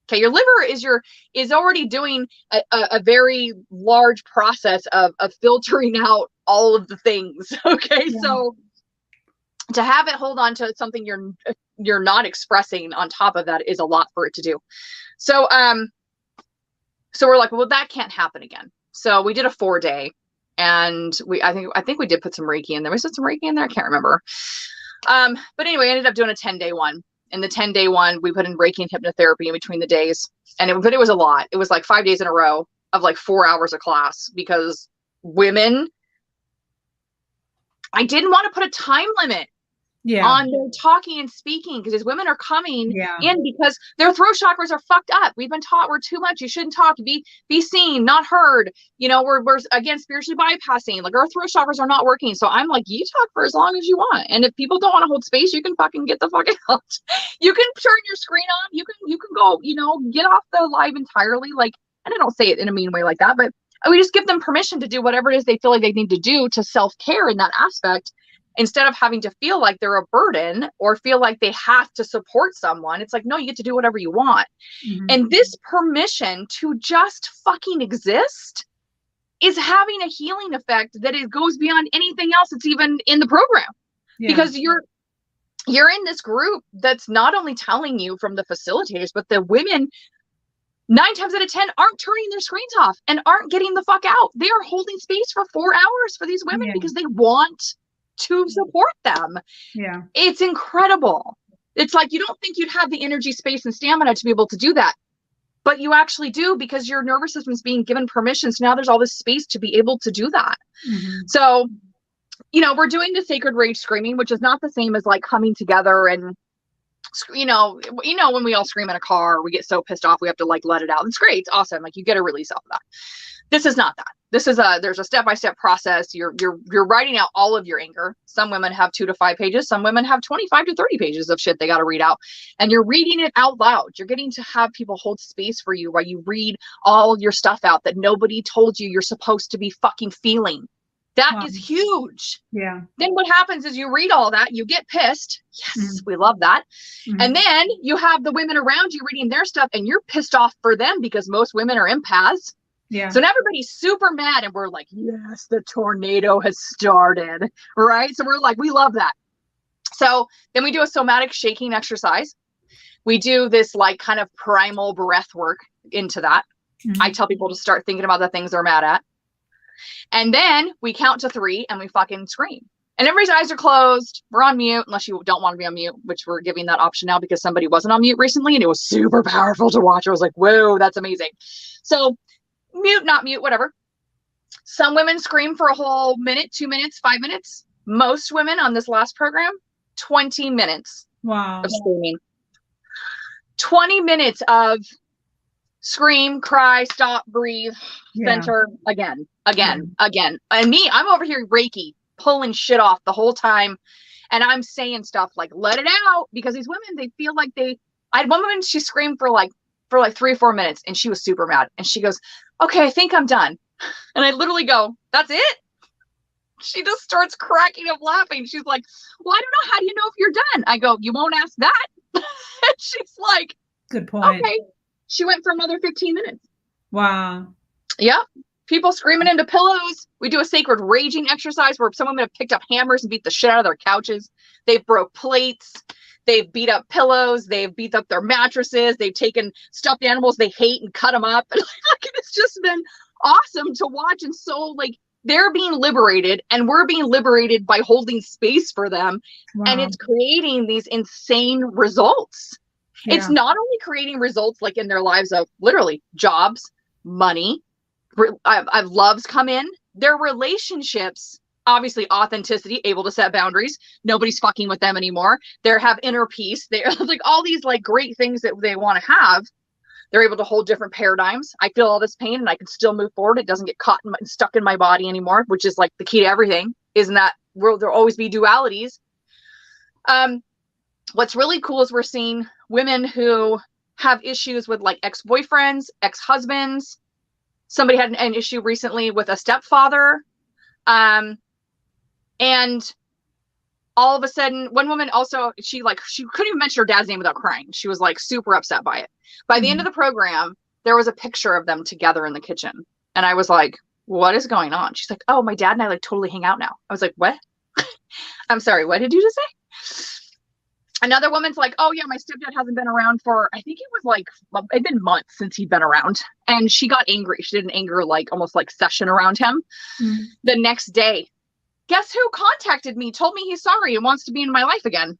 Okay. Your liver is already doing a very large process of filtering out all of the things. Okay. Yeah. So to have it hold on to something you're not expressing on top of that is a lot for it to do. So, so we're like, well, that can't happen again. So we did a 4-day. And I think we did put some Reiki in there. Was there some Reiki in there? I can't remember. But anyway, I ended up doing a 10-day one. In the 10-day one, we put in Reiki and hypnotherapy in between the days. But it was a lot. It was like 5 days in a row of like 4 hours of class because women, I didn't want to put a time limit on their talking and speaking because these women are coming in because their throat chakras are fucked up. We've been taught we're too much. You shouldn't talk. Be seen, not heard. We're again spiritually bypassing. Like our throat chakras are not working. So I'm like, you talk for as long as you want. And if people don't want to hold space, you can fucking get the fuck out. You can turn your screen on. You can go, get off the live entirely. Like, and I don't say it in a mean way like that, but we just give them permission to do whatever it is they feel like they need to do to self-care in that aspect. Instead of having to feel like they're a burden or feel like they have to support someone, it's like, no, you get to do whatever you want. Mm-hmm. And this permission to just fucking exist is having a healing effect that it goes beyond anything else that's even in the program. Because you're in this group that's not only telling you from the facilitators, but the women 9 times out of 10 aren't turning their screens off and aren't getting the fuck out. They are holding space for 4 hours for these women because they want to support them. Yeah. It's incredible. It's like, you don't think you'd have the energy, space, and stamina to be able to do that, but you actually do because your nervous system is being given permission. So now there's all this space to be able to do that. Mm-hmm. So, we're doing the sacred rage screaming, which is not the same as like coming together and, when we all scream in a car, we get so pissed off, we have to like let it out. It's great. It's awesome. Like you get a release off of that. This is not that. This is there's a step-by-step process. You're writing out all of your anger. Some women have 2 to 5 pages. Some women have 25 to 30 pages of shit they got to read out. And you're reading it out loud. You're getting to have people hold space for you while you read all your stuff out that nobody told you you're supposed to be fucking feeling. That is huge. Yeah. Then what happens is you read all that, you get pissed. Yes, we love that. Mm-hmm. And then you have the women around you reading their stuff and you're pissed off for them because most women are empaths. Yeah. So now everybody's super mad and we're like, yes, the tornado has started, right? So we're like, we love that. So then we do a somatic shaking exercise. We do this like kind of primal breath work into that. Mm-hmm. I tell people to start thinking about the things they're mad at. And then we count to 3 and we fucking scream. And everybody's eyes are closed. We're on mute unless you don't want to be on mute, which we're giving that option now because somebody wasn't on mute recently and it was super powerful to watch. I was like, whoa, that's amazing. So mute, not mute, whatever. Some women scream for a whole minute, 2 minutes, 5 minutes. Most women on this last program, 20 minutes of screaming. 20 minutes of scream, cry, stop, breathe, center, again. And me, I'm over here Reiki, pulling shit off the whole time. And I'm saying stuff like, let it out. Because these women, they feel like I had one woman, she screamed for like 3 or 4 minutes and she was super mad. And she goes, okay, I think I'm done. And I literally go, that's it? She just starts cracking up laughing. She's like, well, I don't know. How do you know if you're done? I go, you won't ask that. And she's like, good point. Okay. She went for another 15 minutes. Wow. Yeah. People screaming into pillows. We do a sacred raging exercise where some women have picked up hammers and beat the shit out of their couches. They've broke plates. They've beat up pillows. They've beat up their mattresses. They've taken stuffed animals they hate and cut them up. And it's just been awesome to watch. And so like they're being liberated and we're being liberated by holding space for them. Wow. And it's creating these insane results. Yeah. It's not only creating results like in their lives of literally jobs, money, I've loves come in, their relationships obviously authenticity, able to set boundaries. Nobody's fucking with them anymore. They have inner peace. They're like all these like great things that they want to have. They're able to hold different paradigms. I feel all this pain and I can still move forward. It doesn't get caught and stuck in my body anymore, which is like the key to everything. Isn't that there'll always be dualities. What's really cool is we're seeing women who have issues with like ex-boyfriends, ex-husbands. Somebody had an issue recently with a stepfather. And all of a sudden, one woman also, she couldn't even mention her dad's name without crying. She was like super upset by it. By the end of the program, there was a picture of them together in the kitchen. And I was like, what is going on? She's like, oh, my dad and I like totally hang out now. I was like, what? I'm sorry, what did you just say? Another woman's like, oh yeah, my stepdad hasn't been around for, I think it was like, it'd been months since he'd been around. And she got angry. She did an anger, like almost like session around him. The next day, guess who contacted me, told me he's sorry and wants to be in my life again.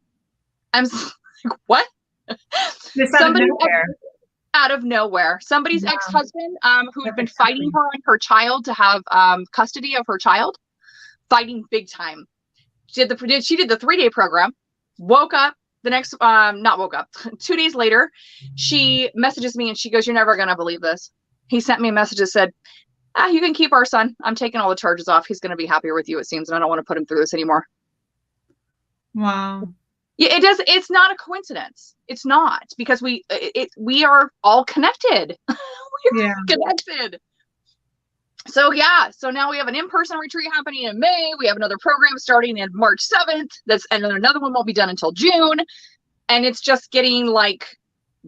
I'm like, what? Somebody out of nowhere. Somebody's ex-husband who had been fighting her and her child to have custody of her child, fighting big time. She did the 3-day program, woke up the next, not woke up, 2 days later, she messages me and she goes, you're never going to believe this. He sent me a message that said, you can keep our son. I'm taking all the charges off. He's going to be happier with you, it seems. And I don't want to put him through this anymore. Wow. Yeah, it does. It's not a coincidence. It's not, because we are all connected. We're connected. So yeah, so now we have an in-person retreat happening in May. We have another program starting in March 7th. And then another one won't be done until June. And it's just getting like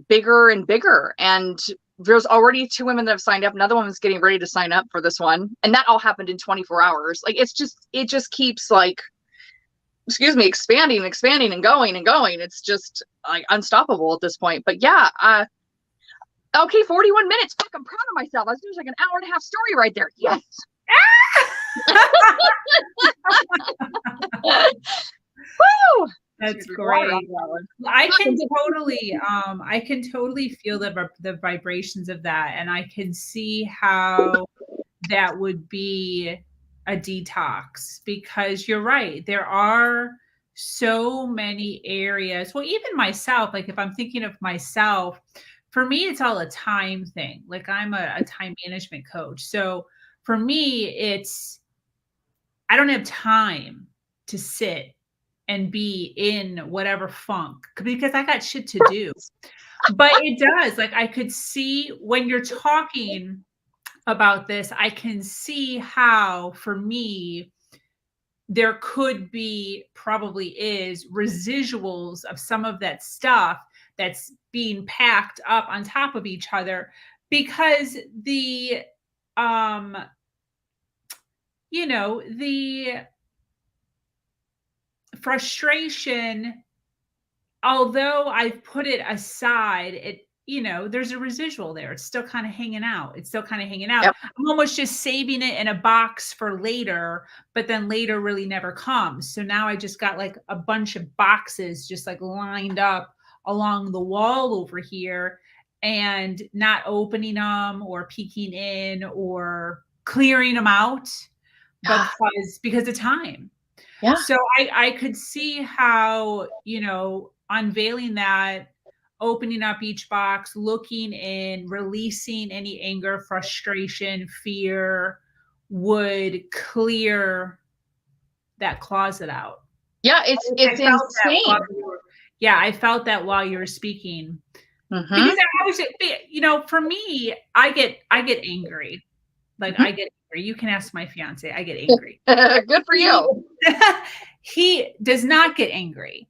bigger and bigger. And there's already 2 women that have signed up. Another woman's getting ready to sign up for this one. And that all happened in 24 hours. Like it just keeps like, expanding and going and going. It's just like unstoppable at this point. But yeah, okay, 41 minutes. Fuck, I'm proud of myself. I was doing like an hour and a half story right there. Yes. Woo! That's great. I can totally feel the vibrations of that. And I can see how that would be a detox, because you're right. There are so many areas. Well, even myself, like if I'm thinking of myself, for me, it's all a time thing. Like I'm a time management coach. So for me, I don't have time to sit and be in whatever funk because I got shit to do. But it does. Like I could see when you're talking about this, I can see how for me, there could be, probably is, residuals of some of that stuff that's being packed up on top of each other, because the frustration, although I've put it aside, there's a residual there. It's still kind of hanging out. Yep. I'm almost just saving it in a box for later, but then later really never comes. So now I just got like a bunch of boxes just like lined up along the wall over here, and not opening them or peeking in or clearing them out because of time. Yeah. So I could see how, unveiling that, opening up each box, looking in, releasing any anger, frustration, fear would clear that closet out. Yeah, it's insane. Yeah, I felt that while you were speaking. Mm-hmm. Because I was, for me, I get angry. Like I get angry. You can ask my fiance. I get angry. Good for you. He does not get angry.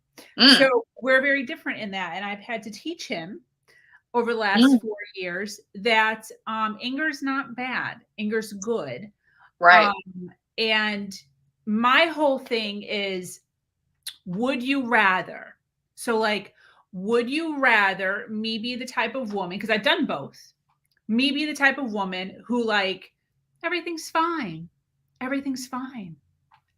So we're very different in that. And I've had to teach him over the last 4 years that anger is not bad. Anger is good. Right. And my whole thing is, would you rather? So like, would you rather me be the type of woman, because I've done both, me be the type of woman who like, everything's fine. Everything's fine.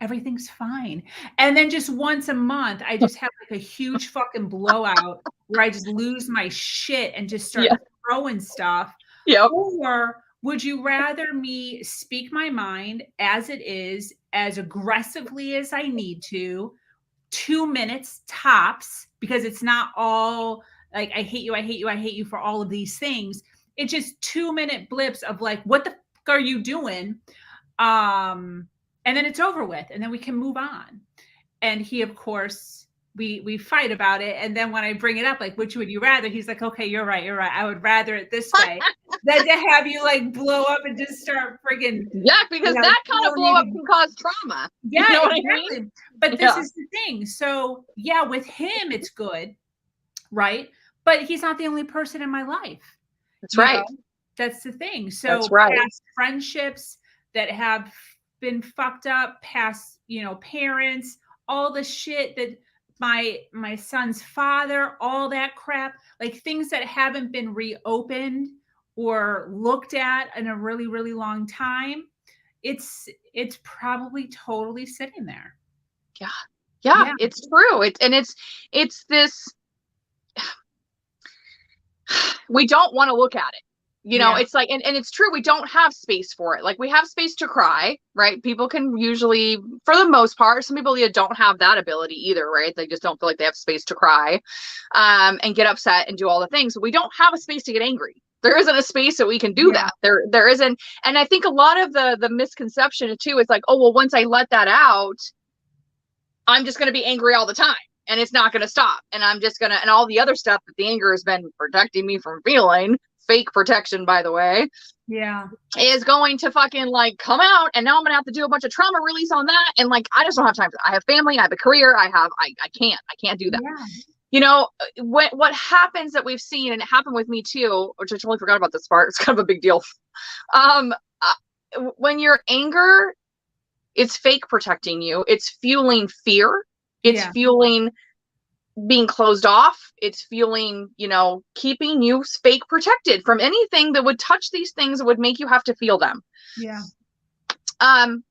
Everything's fine. And then just once a month, I just have like a huge fucking blowout where I just lose my shit and just start throwing stuff. Yeah. Or Would you rather me speak my mind as it is, as aggressively as I need to, 2 minutes tops, because it's not all like, I hate you, I hate you, I hate you for all of these things. It's just 2-minute blips of like, what the fuck are you doing? And then it's over with, and then we can move on. And he, of course, we fight about it. And then when I bring it up, like, which would you rather? He's like, okay, you're right. I would rather it this way than to have you like blow up and just start friggin'. Yeah, because that kind of blow up can cause trauma. Yeah, you know exactly. what I mean? But this is the thing. So yeah, with him, it's good, right? But he's not the only person in my life. That's right. That's the thing. So that's right. Past friendships that have been fucked up, past, parents, all the shit that my son's father, all that crap, like things that haven't been reopened or looked at in a really, really long time. It's probably totally sitting there. Yeah, it's true. It's this, we don't want to look at it. It's like, and it's true. We don't have space for it. Like, we have space to cry, right? People can usually, for the most part, some people don't have that ability either, right? They just don't feel like they have space to cry, and get upset and do all the things. We don't have a space to get angry. There isn't a space that we can do that. There isn't. And I think a lot of the misconception too is like, oh, well, once I let that out, I'm just going to be angry all the time and it's not going to stop. And I'm just going to, and all the other stuff that the anger has been protecting me from feeling, fake protection, by the way, is going to fucking like come out. And now I'm going to have to do a bunch of trauma release on that. And like, I just don't have time for that. I have family, I have a career, I can't do that. What happens that we've seen, and it happened with me too, which I totally forgot about this part. It's kind of a big deal. When your anger, it's fake protecting you. It's fueling fear. It's fueling being closed off. It's fueling, keeping you fake protected from anything that would touch these things that would make you have to feel them.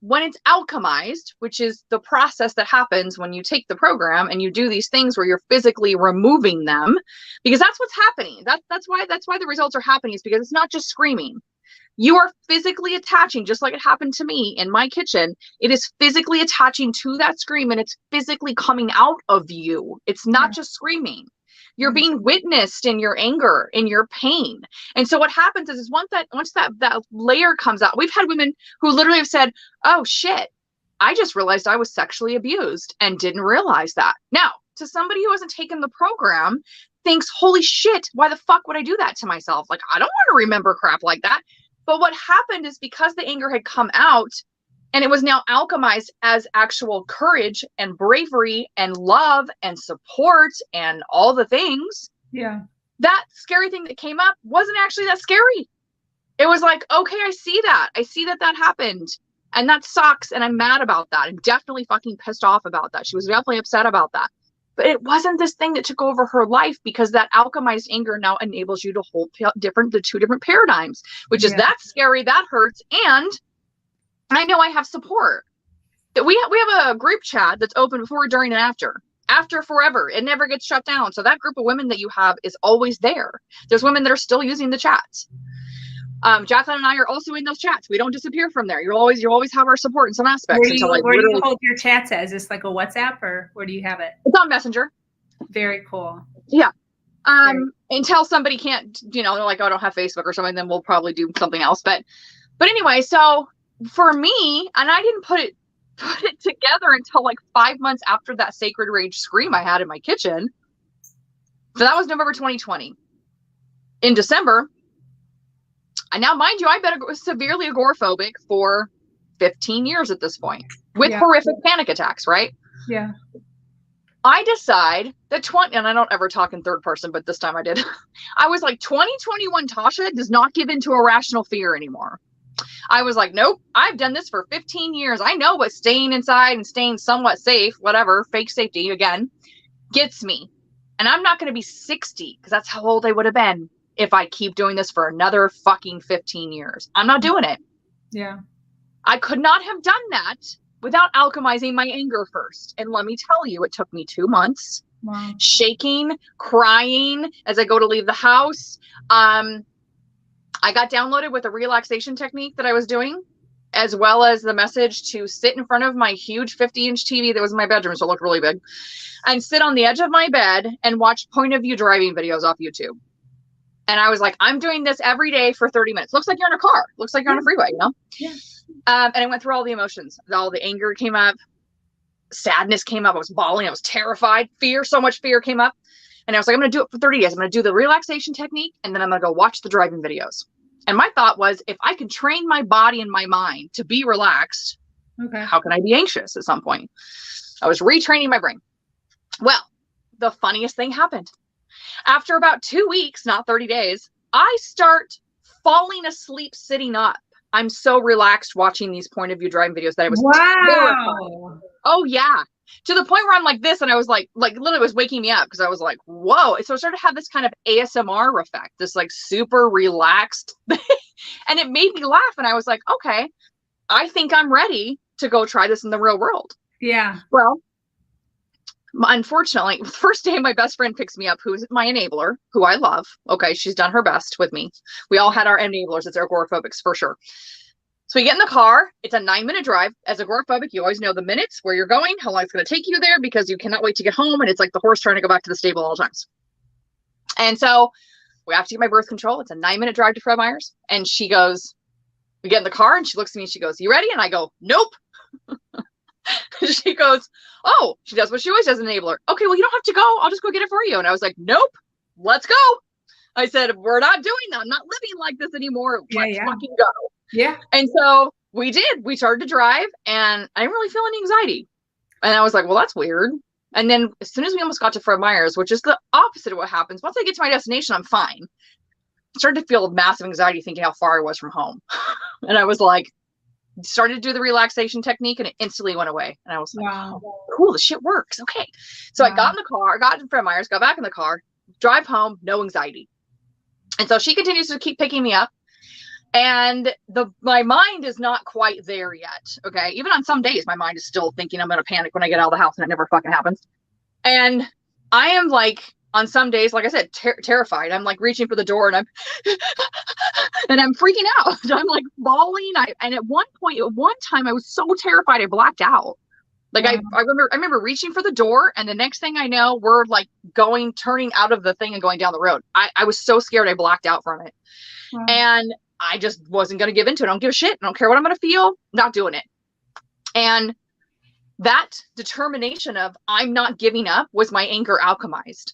When it's alchemized, which is the process that happens when you take the program and you do these things where you're physically removing them, because that's what's happening. That's why the results are happening, is because it's not just screaming. You are physically attaching, just like it happened to me in my kitchen. It is physically attaching to that scream, and it's physically coming out of you. It's not just screaming. You're being witnessed in your anger, in your pain. And so what happens is once that layer comes out, we've had women who literally have said, oh shit, I just realized I was sexually abused and didn't realize that. Now, to somebody who hasn't taken the program, thinks, holy shit, why the fuck would I do that to myself? Like, I don't want to remember crap like that. But what happened is, because the anger had come out and it was now alchemized as actual courage and bravery and love and support and all the things. That scary thing that came up wasn't actually that scary. It was like, okay, I see that. I see that happened. And that sucks. And I'm mad about that. I'm definitely fucking pissed off about that. She was definitely upset about that. But it wasn't this thing that took over her life, because that alchemized anger now enables you to hold the two different paradigms, which is that's scary, that hurts. And I know I have support. That we have a group chat that's open before, during, and after forever. It never gets shut down. So that group of women that you have is always there. There's women that are still using the chats. Jacqueline and I are also in those chats. We don't disappear from there. You always have our support in some aspects. Where do you hold your chats at? Is this like a WhatsApp, or where do you have it? It's on Messenger. Very cool. Yeah. Until somebody can't, they're like, oh, I don't have Facebook or something, then we'll probably do something else. But anyway, so for me, and I didn't put it together until like 5 months after that sacred rage scream I had in my kitchen. So that was November 2020. In December, and now, mind you, I've been severely agoraphobic for 15 years at this point, with horrific panic attacks, right? Yeah. I decide that and I don't ever talk in third person, but this time I did. I was like, 2021 Tahsha does not give into irrational fear anymore. I was like, nope, I've done this for 15 years. I know what staying inside and staying somewhat safe, whatever, fake safety again, gets me. And I'm not going to be 60, because that's how old I would have been if I keep doing this for another fucking 15 years. I'm not doing it. Yeah. I could not have done that without alchemizing my anger first. And let me tell you, it took me 2 months. Wow. Shaking, crying as I go to leave the house. I got downloaded with a relaxation technique that I was doing, as well as the message to sit in front of my huge 50-inch TV that was in my bedroom, so it looked really big, and sit on the edge of my bed and watch point of view driving videos off YouTube. And I was like, I'm doing this every day for 30 minutes. Looks like you're in a car. Looks like you're on a freeway, you know? Yeah. And I went through all the emotions. All the anger came up. Sadness came up. I was bawling. I was terrified. Fear, so much fear came up. And I was like, I'm going to do it for 30 days. I'm going to do the relaxation technique, and then I'm going to go watch the driving videos. And my thought was, if I can train my body and my mind to be relaxed, how can I be anxious at some point? I was retraining my brain. Well, the funniest thing happened. After about 2 weeks, not 30 days, I start falling asleep sitting up. I'm so relaxed watching these point of view driving videos that I was terrified. Oh yeah. To the point where I'm like this, and I was like literally was waking me up because I was like, whoa. So I started to have this kind of ASMR effect, this like super relaxed and it made me laugh. And I was like, okay, I think I'm ready to go try this in the real world. Yeah. Well, unfortunately, the first day my best friend picks me up, who's my enabler, who I love. Okay, she's done her best with me. We all had our enablers. It's agoraphobics for sure. So we get in the car. It's a 9-minute drive. As agoraphobic, you always know the minutes, where you're going, how long it's going to take you there, because you cannot wait to get home. And it's like the horse trying to go back to the stable all times. And so we have to get my birth control. It's a 9-minute drive to Fred Meyer's. And she goes, we get in the car and she looks at me and she goes, you ready? And I go, nope. She goes, oh, she does what she always does, an enabler. Okay, well, you don't have to go. I'll just go get it for you. And I was like, nope, let's go. I said, we're not doing that. I'm not living like this anymore. Let's fucking go. Yeah. And so we did. We started to drive and I didn't really feel any anxiety. And I was like, well, that's weird. And then as soon as we almost got to Fred Meyer's, which is the opposite of what happens, once I get to my destination, I'm fine. I started to feel massive anxiety thinking how far I was from home. And I was like, started to do the relaxation technique and it instantly went away. And I was like, wow, oh, cool, this shit works. Okay. So I got in the car, got to Fred Meyer's, got back in the car, drive home, no anxiety. And so she continues to keep picking me up. And my mind is not quite there yet. Okay. Even on some days, my mind is still thinking I'm going to panic when I get out of the house, and it never fucking happens. And I am like, on some days, like I said, terrified. I'm like reaching for the door and I'm freaking out. I'm like bawling. And at one time I was so terrified I blacked out. Like I remember reaching for the door, and the next thing I know, we're like turning out of the thing and going down the road. I was so scared I blacked out from it. And I just wasn't going to give into it. I don't give a shit. I don't care what I'm going to feel. Not doing it. And that determination of I'm not giving up was my anger alchemized.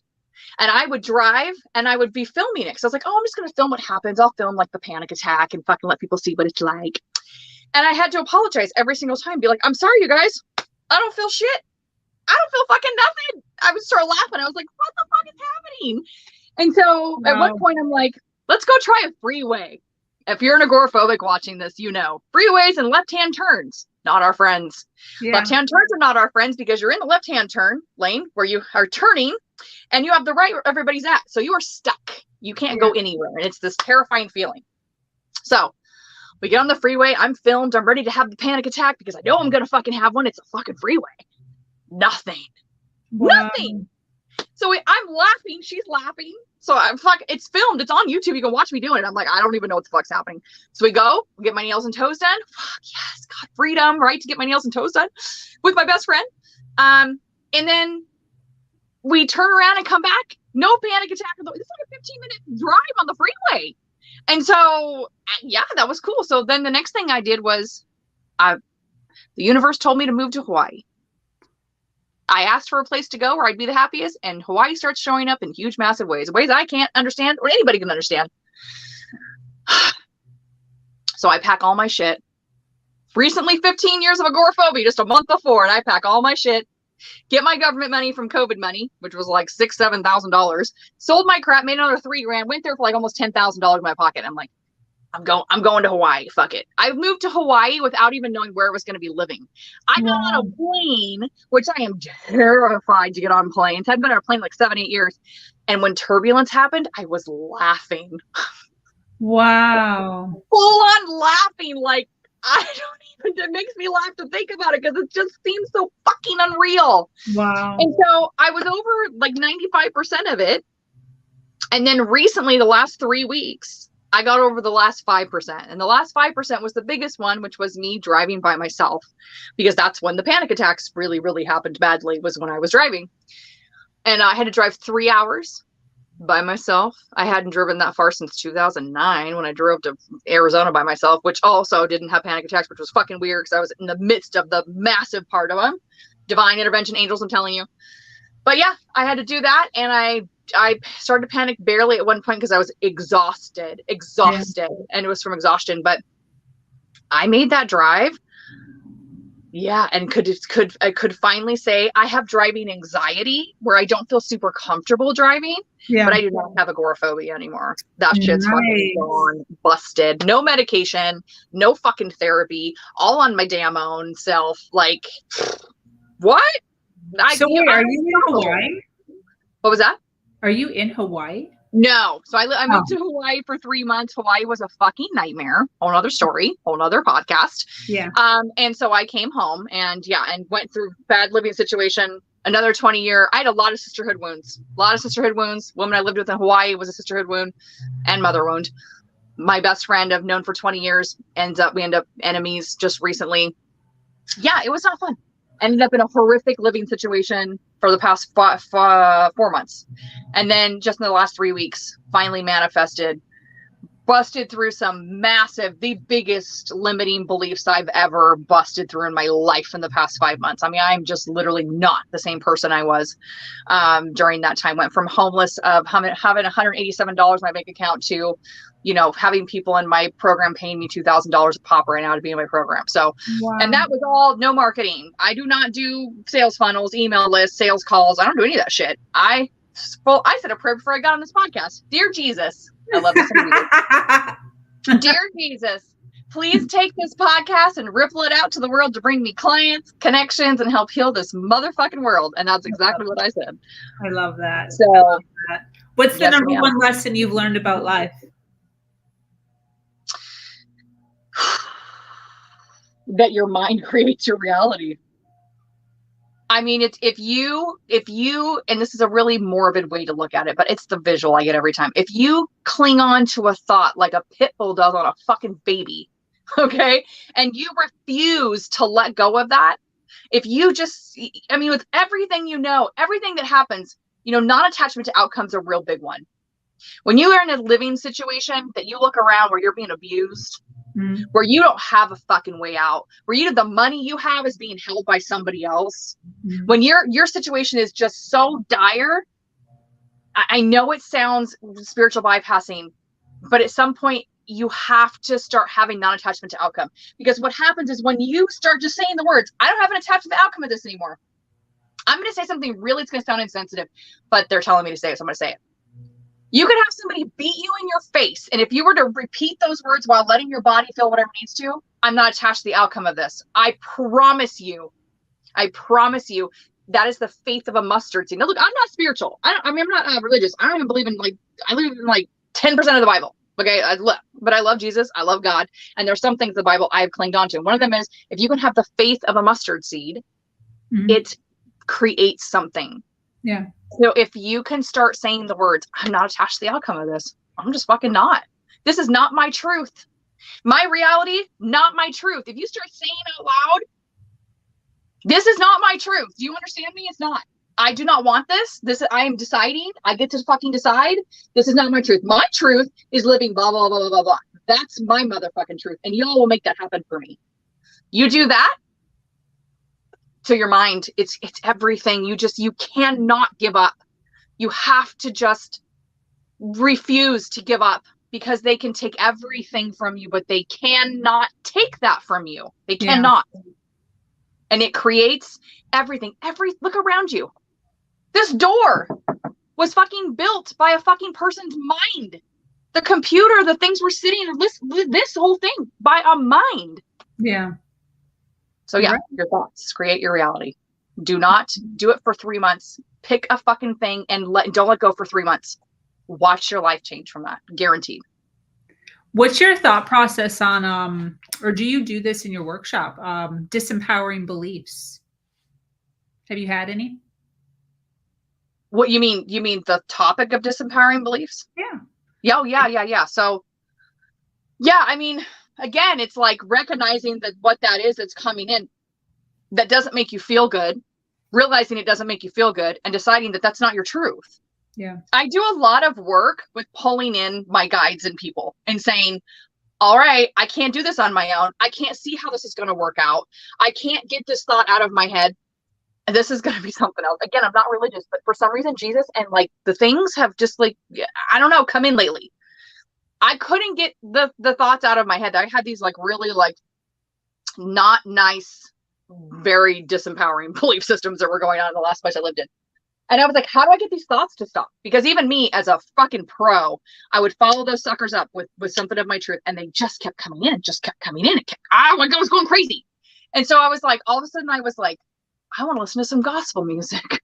And I would drive and I would be filming it. So I was like, oh, I'm just going to film what happens. I'll film like the panic attack and fucking let people see what it's like. And I had to apologize every single time. Be like, I'm sorry, you guys. I don't feel shit. I don't feel fucking nothing. I would start laughing. I was like, what the fuck is happening? And so at one point I'm like, let's go try a freeway. If you're an agoraphobic watching this, you know, freeways and left-hand turns, not our friends. Yeah. Left-hand turns are not our friends, because you're in the left-hand turn lane where you are turning and you have the right where everybody's at. So you are stuck. You can't go anywhere. And it's this terrifying feeling. So we get on the freeway. I'm filmed. I'm ready to have the panic attack because I know I'm going to fucking have one. It's a fucking freeway. Nothing. Nothing. So I'm laughing. She's laughing. So it's filmed. It's on YouTube. You can watch me doing it. I'm like, I don't even know what the fuck's happening. So we get my nails and toes done. Fuck yes. God, freedom, right? To get my nails and toes done with my best friend. And then we turn around and come back. No panic attack. It's like a 15-minute drive on the freeway. And so, yeah, that was cool. So then the next thing I did was the universe told me to move to Hawaii. I asked for a place to go where I'd be the happiest, and Hawaii starts showing up in huge, massive ways I can't understand or anybody can understand. So I pack all my shit. Recently, 15 years of agoraphobia, just a month before, and I pack all my shit, get my government money from COVID money, which was like $6,000, $7,000, sold my crap, made another $3,000, went there for like almost $10,000 in my pocket. I'm like, I'm going to Hawaii. Fuck it. I moved to Hawaii without even knowing where I was going to be living. I got on a plane, which I am terrified to get on planes. I've been on a plane like 7-8 years. And when turbulence happened, I was laughing. Wow. Full on laughing. Like, it makes me laugh to think about it because it just seems so fucking unreal. Wow. And so I was over like 95% of it. And then recently, the last 3 weeks, I got over the last 5%. And the last 5% was the biggest one, which was me driving by myself, because that's when the panic attacks really, really happened badly, was when I was driving. And I had to drive 3 hours by myself. I hadn't driven that far since 2009 when I drove to Arizona by myself, which also didn't have panic attacks, which was fucking weird because I was in the midst of the massive part of them. Divine intervention, angels, I'm telling you. But yeah, I had to do that. And I started to panic barely at one point because I was exhausted, yeah. And it was from exhaustion. But I made that drive. Yeah, and I could finally say I have driving anxiety where I don't feel super comfortable driving, but I do not have agoraphobia anymore. That shit's fucking gone, busted. No medication, no fucking therapy, all on my damn own self. Like, what? So wait, are you in Hawaii? What was that? Are you in Hawaii? No. So I moved to Hawaii for 3 months. Hawaii was a fucking nightmare. Whole nother story, whole nother podcast. Yeah. And so I came home and went through bad living situation. Another 20-year. I had a lot of sisterhood wounds. Woman I lived with in Hawaii was a sisterhood wound and mother wound. My best friend I've known for 20 years we end up enemies just recently. Yeah, it was not fun. Ended up in a horrific living situation for the past 4 months. And then just in the last 3 weeks, finally manifested, busted through some massive, the biggest limiting beliefs I've ever busted through in my life in the past 5 months. I mean, I'm just literally not the same person I was during that time. Went from homeless of having $187 in my bank account to, having people in my program paying me $2,000 a pop right now to be in my program. So, And that was all no marketing. I do not do sales funnels, email lists, sales calls. I don't do any of that shit. I said a prayer before I got on this podcast. Dear Jesus, I love this. Dear Jesus, please take this podcast and ripple it out to the world to bring me clients, connections, and help heal this motherfucking world. And that's exactly what I said. I love that. So, what's the number one lesson you've learned about life? That your mind creates your reality. I mean, it's if you, and this is a really morbid way to look at it, but it's the visual I get every time. If you cling on to a thought like a pit bull does on a fucking baby, okay, and you refuse to let go of that, if you just, with everything everything that happens, non-attachment to outcomes are a real big one. When you are in a living situation that you look around where you're being abused, where you don't have a fucking way out, where the money you have is being held by somebody else, when your situation is just so dire, I know it sounds spiritual bypassing, but at some point you have to start having non-attachment to outcome, because what happens is when you start just saying the words, I don't have an attachment to the outcome of this anymore. I'm going to say something it's going to sound insensitive, but they're telling me to say it, so I'm going to say it. You could have somebody beat you in your face, and if you were to repeat those words while letting your body feel whatever it needs to, I'm not attached to the outcome of this. I promise you, that is the faith of a mustard seed. Now, look, I'm not spiritual. I'm not religious. I don't even believe in I believe in 10% of the Bible. Okay, but I love Jesus. I love God, and there's some things in the Bible I've clinged on to. One of them is if you can have the faith of a mustard seed, it creates something. Yeah. So if you can start saying the words, I'm not attached to the outcome of this. I'm just fucking not. This is not my truth. My reality, not my truth. If you start saying out loud, this is not my truth. Do you understand me? It's not. I do not want this. I am deciding. I get to fucking decide. This is not my truth. My truth is living blah, blah, blah, blah, blah, blah. That's my motherfucking truth. And y'all will make that happen for me. You do that to your mind. It's everything. You cannot give up. You have to just refuse to give up, because they can take everything from you, but they cannot take that from you. They cannot. And it creates everything. Look around you. This door was fucking built by a fucking person's mind. The computer, the things we're sitting, this whole thing by a mind. Yeah. So yeah, your thoughts create your reality. Do not do it for 3 months. Pick a fucking thing and don't let go for 3 months. Watch your life change from that. Guaranteed. What's your thought process on, or do you do this in your workshop? Disempowering beliefs. Have you had any? What you mean? You mean the topic of disempowering beliefs? Yeah. Yeah. So Yeah. I mean, again, it's like recognizing that what that is that's coming in that doesn't make you feel good, realizing it doesn't make you feel good, and deciding that that's not your truth. Yeah. I do a lot of work with pulling in my guides and people and saying, all right, I can't do this on my own. I can't see how this is going to work out. I can't get this thought out of my head. This is going to be something else. Again, I'm not religious, but for some reason, Jesus and like the things have just like, I don't know, come in lately. I couldn't get the thoughts out of my head. I had these like really like not nice, very disempowering belief systems that were going on in the last place I lived in. And I was like, how do I get these thoughts to stop? Because even me as a fucking pro, I would follow those suckers up with something of my truth. And they just kept coming in, just kept coming in. I was going crazy. And so I was like, all of a sudden I was like, I want to listen to some gospel music.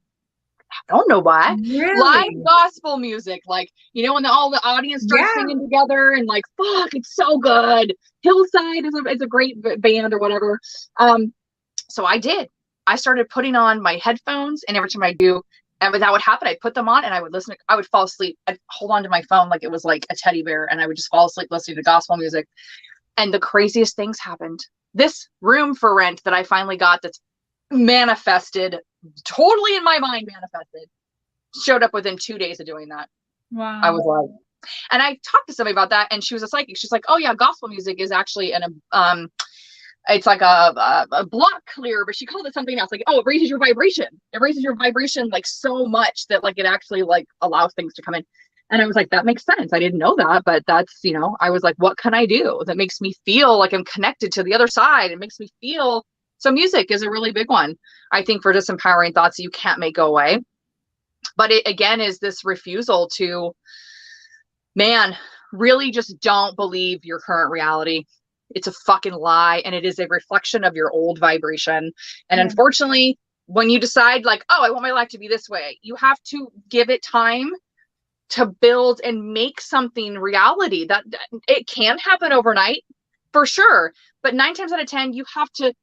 I don't know why. Really? Live gospel music. Like, you know, when all the audience starts singing together and like, fuck, it's so good. Hillside is a great band or whatever. So I did. I started putting on my headphones, and every time I do, and that would happen, I'd put them on and I would listen. I would fall asleep. I'd hold on to my phone like it was like a teddy bear, and I would just fall asleep listening to gospel music. And the craziest things happened. This room for rent that I finally got, that's manifested, totally in my mind manifested, showed up within 2 days of doing that. Wow. I was like, and I talked to somebody about that, and she was a psychic. She's like, oh yeah, gospel music is actually it's like a block clear, but she called it something else. Like, oh, it raises your vibration. It raises your vibration like so much that like it actually like allows things to come in. And I was like, that makes sense. I didn't know that, but that's, you know, I was like, what can I do that makes me feel like I'm connected to the other side? It makes me feel. So music is a really big one, I think, for disempowering thoughts that you can't make go away. But it again is this refusal to, man, really just don't believe your current reality. It's a fucking lie, and it is a reflection of your old vibration. And unfortunately, when you decide like, oh, I want my life to be this way, you have to give it time to build and make something reality. That it can happen overnight for sure, but 9 times out of 10, you have to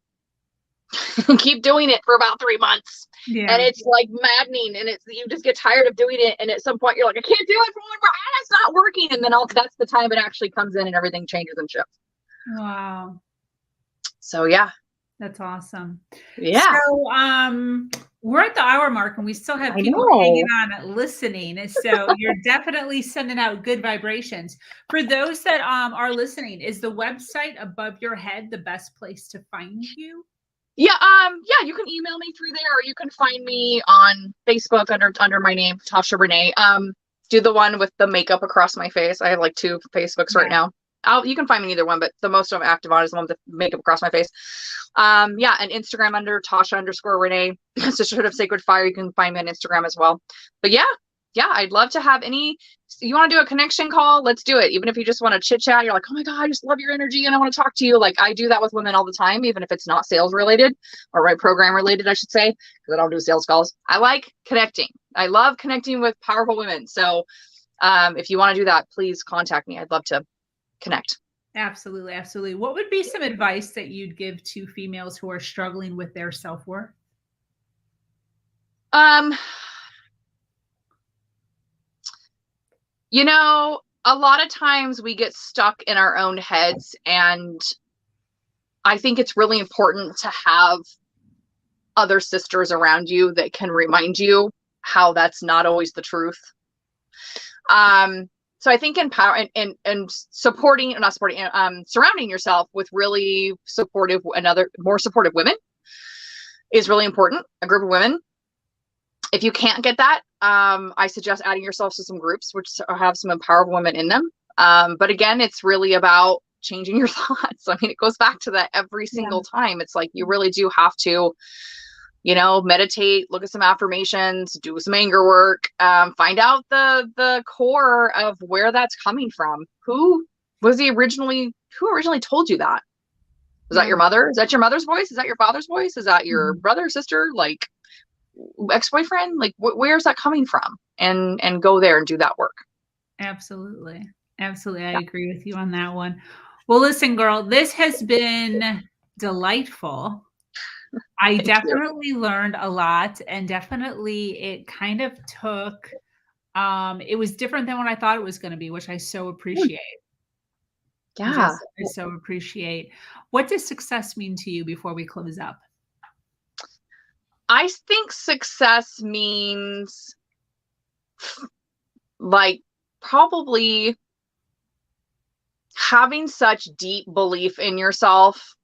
keep doing it for about 3 months. And it's like maddening, and you just get tired of doing it, and at some point you're like, I can't do it for one more, and it's not working. And then that's the time it actually comes in and everything changes and shifts. Wow. So yeah. That's awesome. Yeah. So we're at the hour mark, and we still have people hanging on listening. So you're definitely sending out good vibrations. For those that are listening, is the website above your head the best place to find you? Yeah, you can email me through there, or you can find me on Facebook under my name, Tahsha Renee. Do the one with the makeup across my face. I have like 2 Facebooks right now. You can find me in either one, but the most I'm active on is the one with the makeup across my face. And Instagram under Tahsha_Renee, Sisterhood of Sacred Fire. You can find me on Instagram as well. But yeah, I'd love to have you want to do a connection call? Let's do it. Even if you just want to chit chat, you're like, oh my God, I just love your energy and I want to talk to you. Like I do that with women all the time, even if it's not sales related or program related, I should say, because I don't do sales calls. I like connecting. I love connecting with powerful women. So if you want to do that, please contact me. I'd love to connect. Absolutely. Absolutely. What would be some advice that you'd give to females who are struggling with their self-worth? You know, a lot of times we get stuck in our own heads, and I think it's really important to have other sisters around you that can remind you how that's not always the truth. So I think and surrounding yourself with really supportive, more supportive women is really important. A group of women. If you can't get that, I suggest adding yourself to some groups which have some empowered women in them. But again, it's really about changing your thoughts. I mean, it goes back to that every single time. It's like you really do have to, meditate, look at some affirmations, do some anger work, find out the core of where that's coming from. Who originally told you that? Was that your mother? Is that your mother's voice? Is that your father's voice? Is that your brother, sister, like ex-boyfriend? Like where's that coming from? And go there and do that work. Absolutely. Absolutely. I agree with you on that one. Well, listen, girl, this has been delightful. I definitely learned a lot, and definitely it kind of took, it was different than what I thought it was going to be, which I so appreciate. Yeah. I so appreciate. What does success mean to you before we close up? I think success means like probably having such deep belief in yourself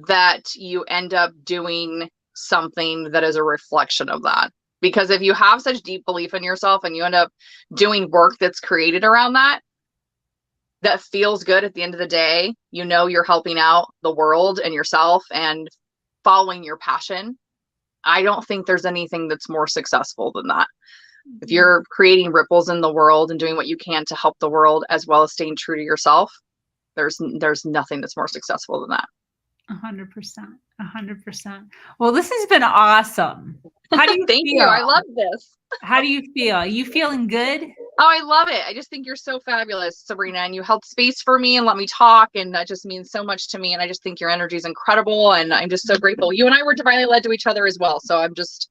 that you end up doing something that is a reflection of that. Because if you have such deep belief in yourself and you end up doing work that's created around that, that feels good at the end of the day, you know, you're helping out the world and yourself and following your passion. I don't think there's anything that's more successful than that. If you're creating ripples in the world and doing what you can to help the world as well as staying true to yourself, there's nothing that's more successful than that. 100%. 100%. Well, this has been awesome. How do you Thank feel? you. I love this. How do you feel? Are you feeling good? Oh, I love it. I just think you're so fabulous, Sabrina, and you held space for me and let me talk. And that just means so much to me. And I just think your energy is incredible. And I'm just so grateful. You and I were divinely led to each other as well. So I'm just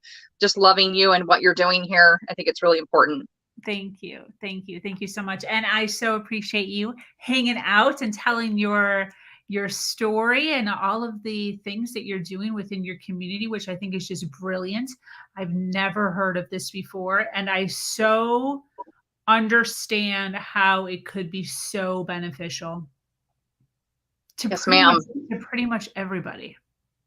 loving you and what you're doing here. I think it's really important. Thank you. Thank you. Thank you so much. And I so appreciate you hanging out and telling your story and all of the things that you're doing within your community, which I think is just brilliant. I've never heard of this before. And I so understand how it could be so beneficial to Yes, ma'am. Pretty much everybody.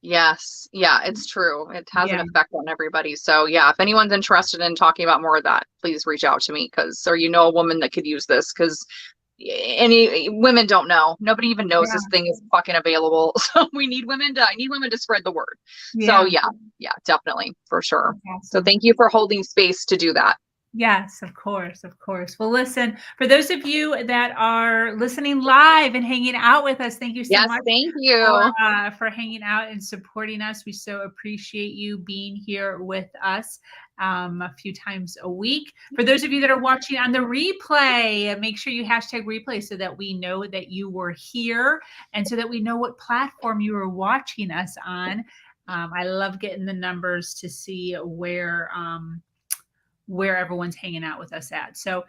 Yes. Yeah, it's true. It has an effect on everybody. So yeah, if anyone's interested in talking about more of that, please reach out to me or a woman that could use this, because any women don't know. Nobody even knows this thing is fucking available. So I need women to spread the word. So yeah, definitely, for sure. Awesome. So thank you for holding space to do that. Yes, of course, of course. Well, listen, for those of you that are listening live and hanging out with us, thank you so much. Thank you for hanging out and supporting us. We so appreciate you being here with us a few times a week. For those of you that are watching on the replay, make sure you hashtag replay so that we know that you were here and so that we know what platform you were watching us on. I love getting the numbers to see where everyone's hanging out with us at. So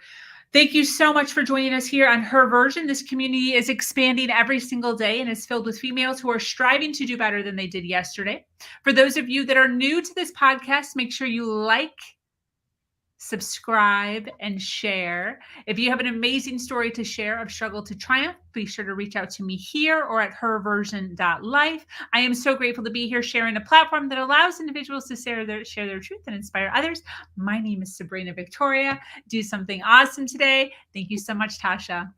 thank you so much for joining us here on Her Version. This community is expanding every single day and is filled with females who are striving to do better than they did yesterday. For those of you that are new to this podcast, make sure you like, subscribe, and share. If you have an amazing story to share of struggle to triumph, be sure to reach out to me here or at herversion.life. I am so grateful to be here sharing a platform that allows individuals to share their truth and inspire others. My name is Sabrina Victoria. Do something awesome today. Thank you so much, Tahsha.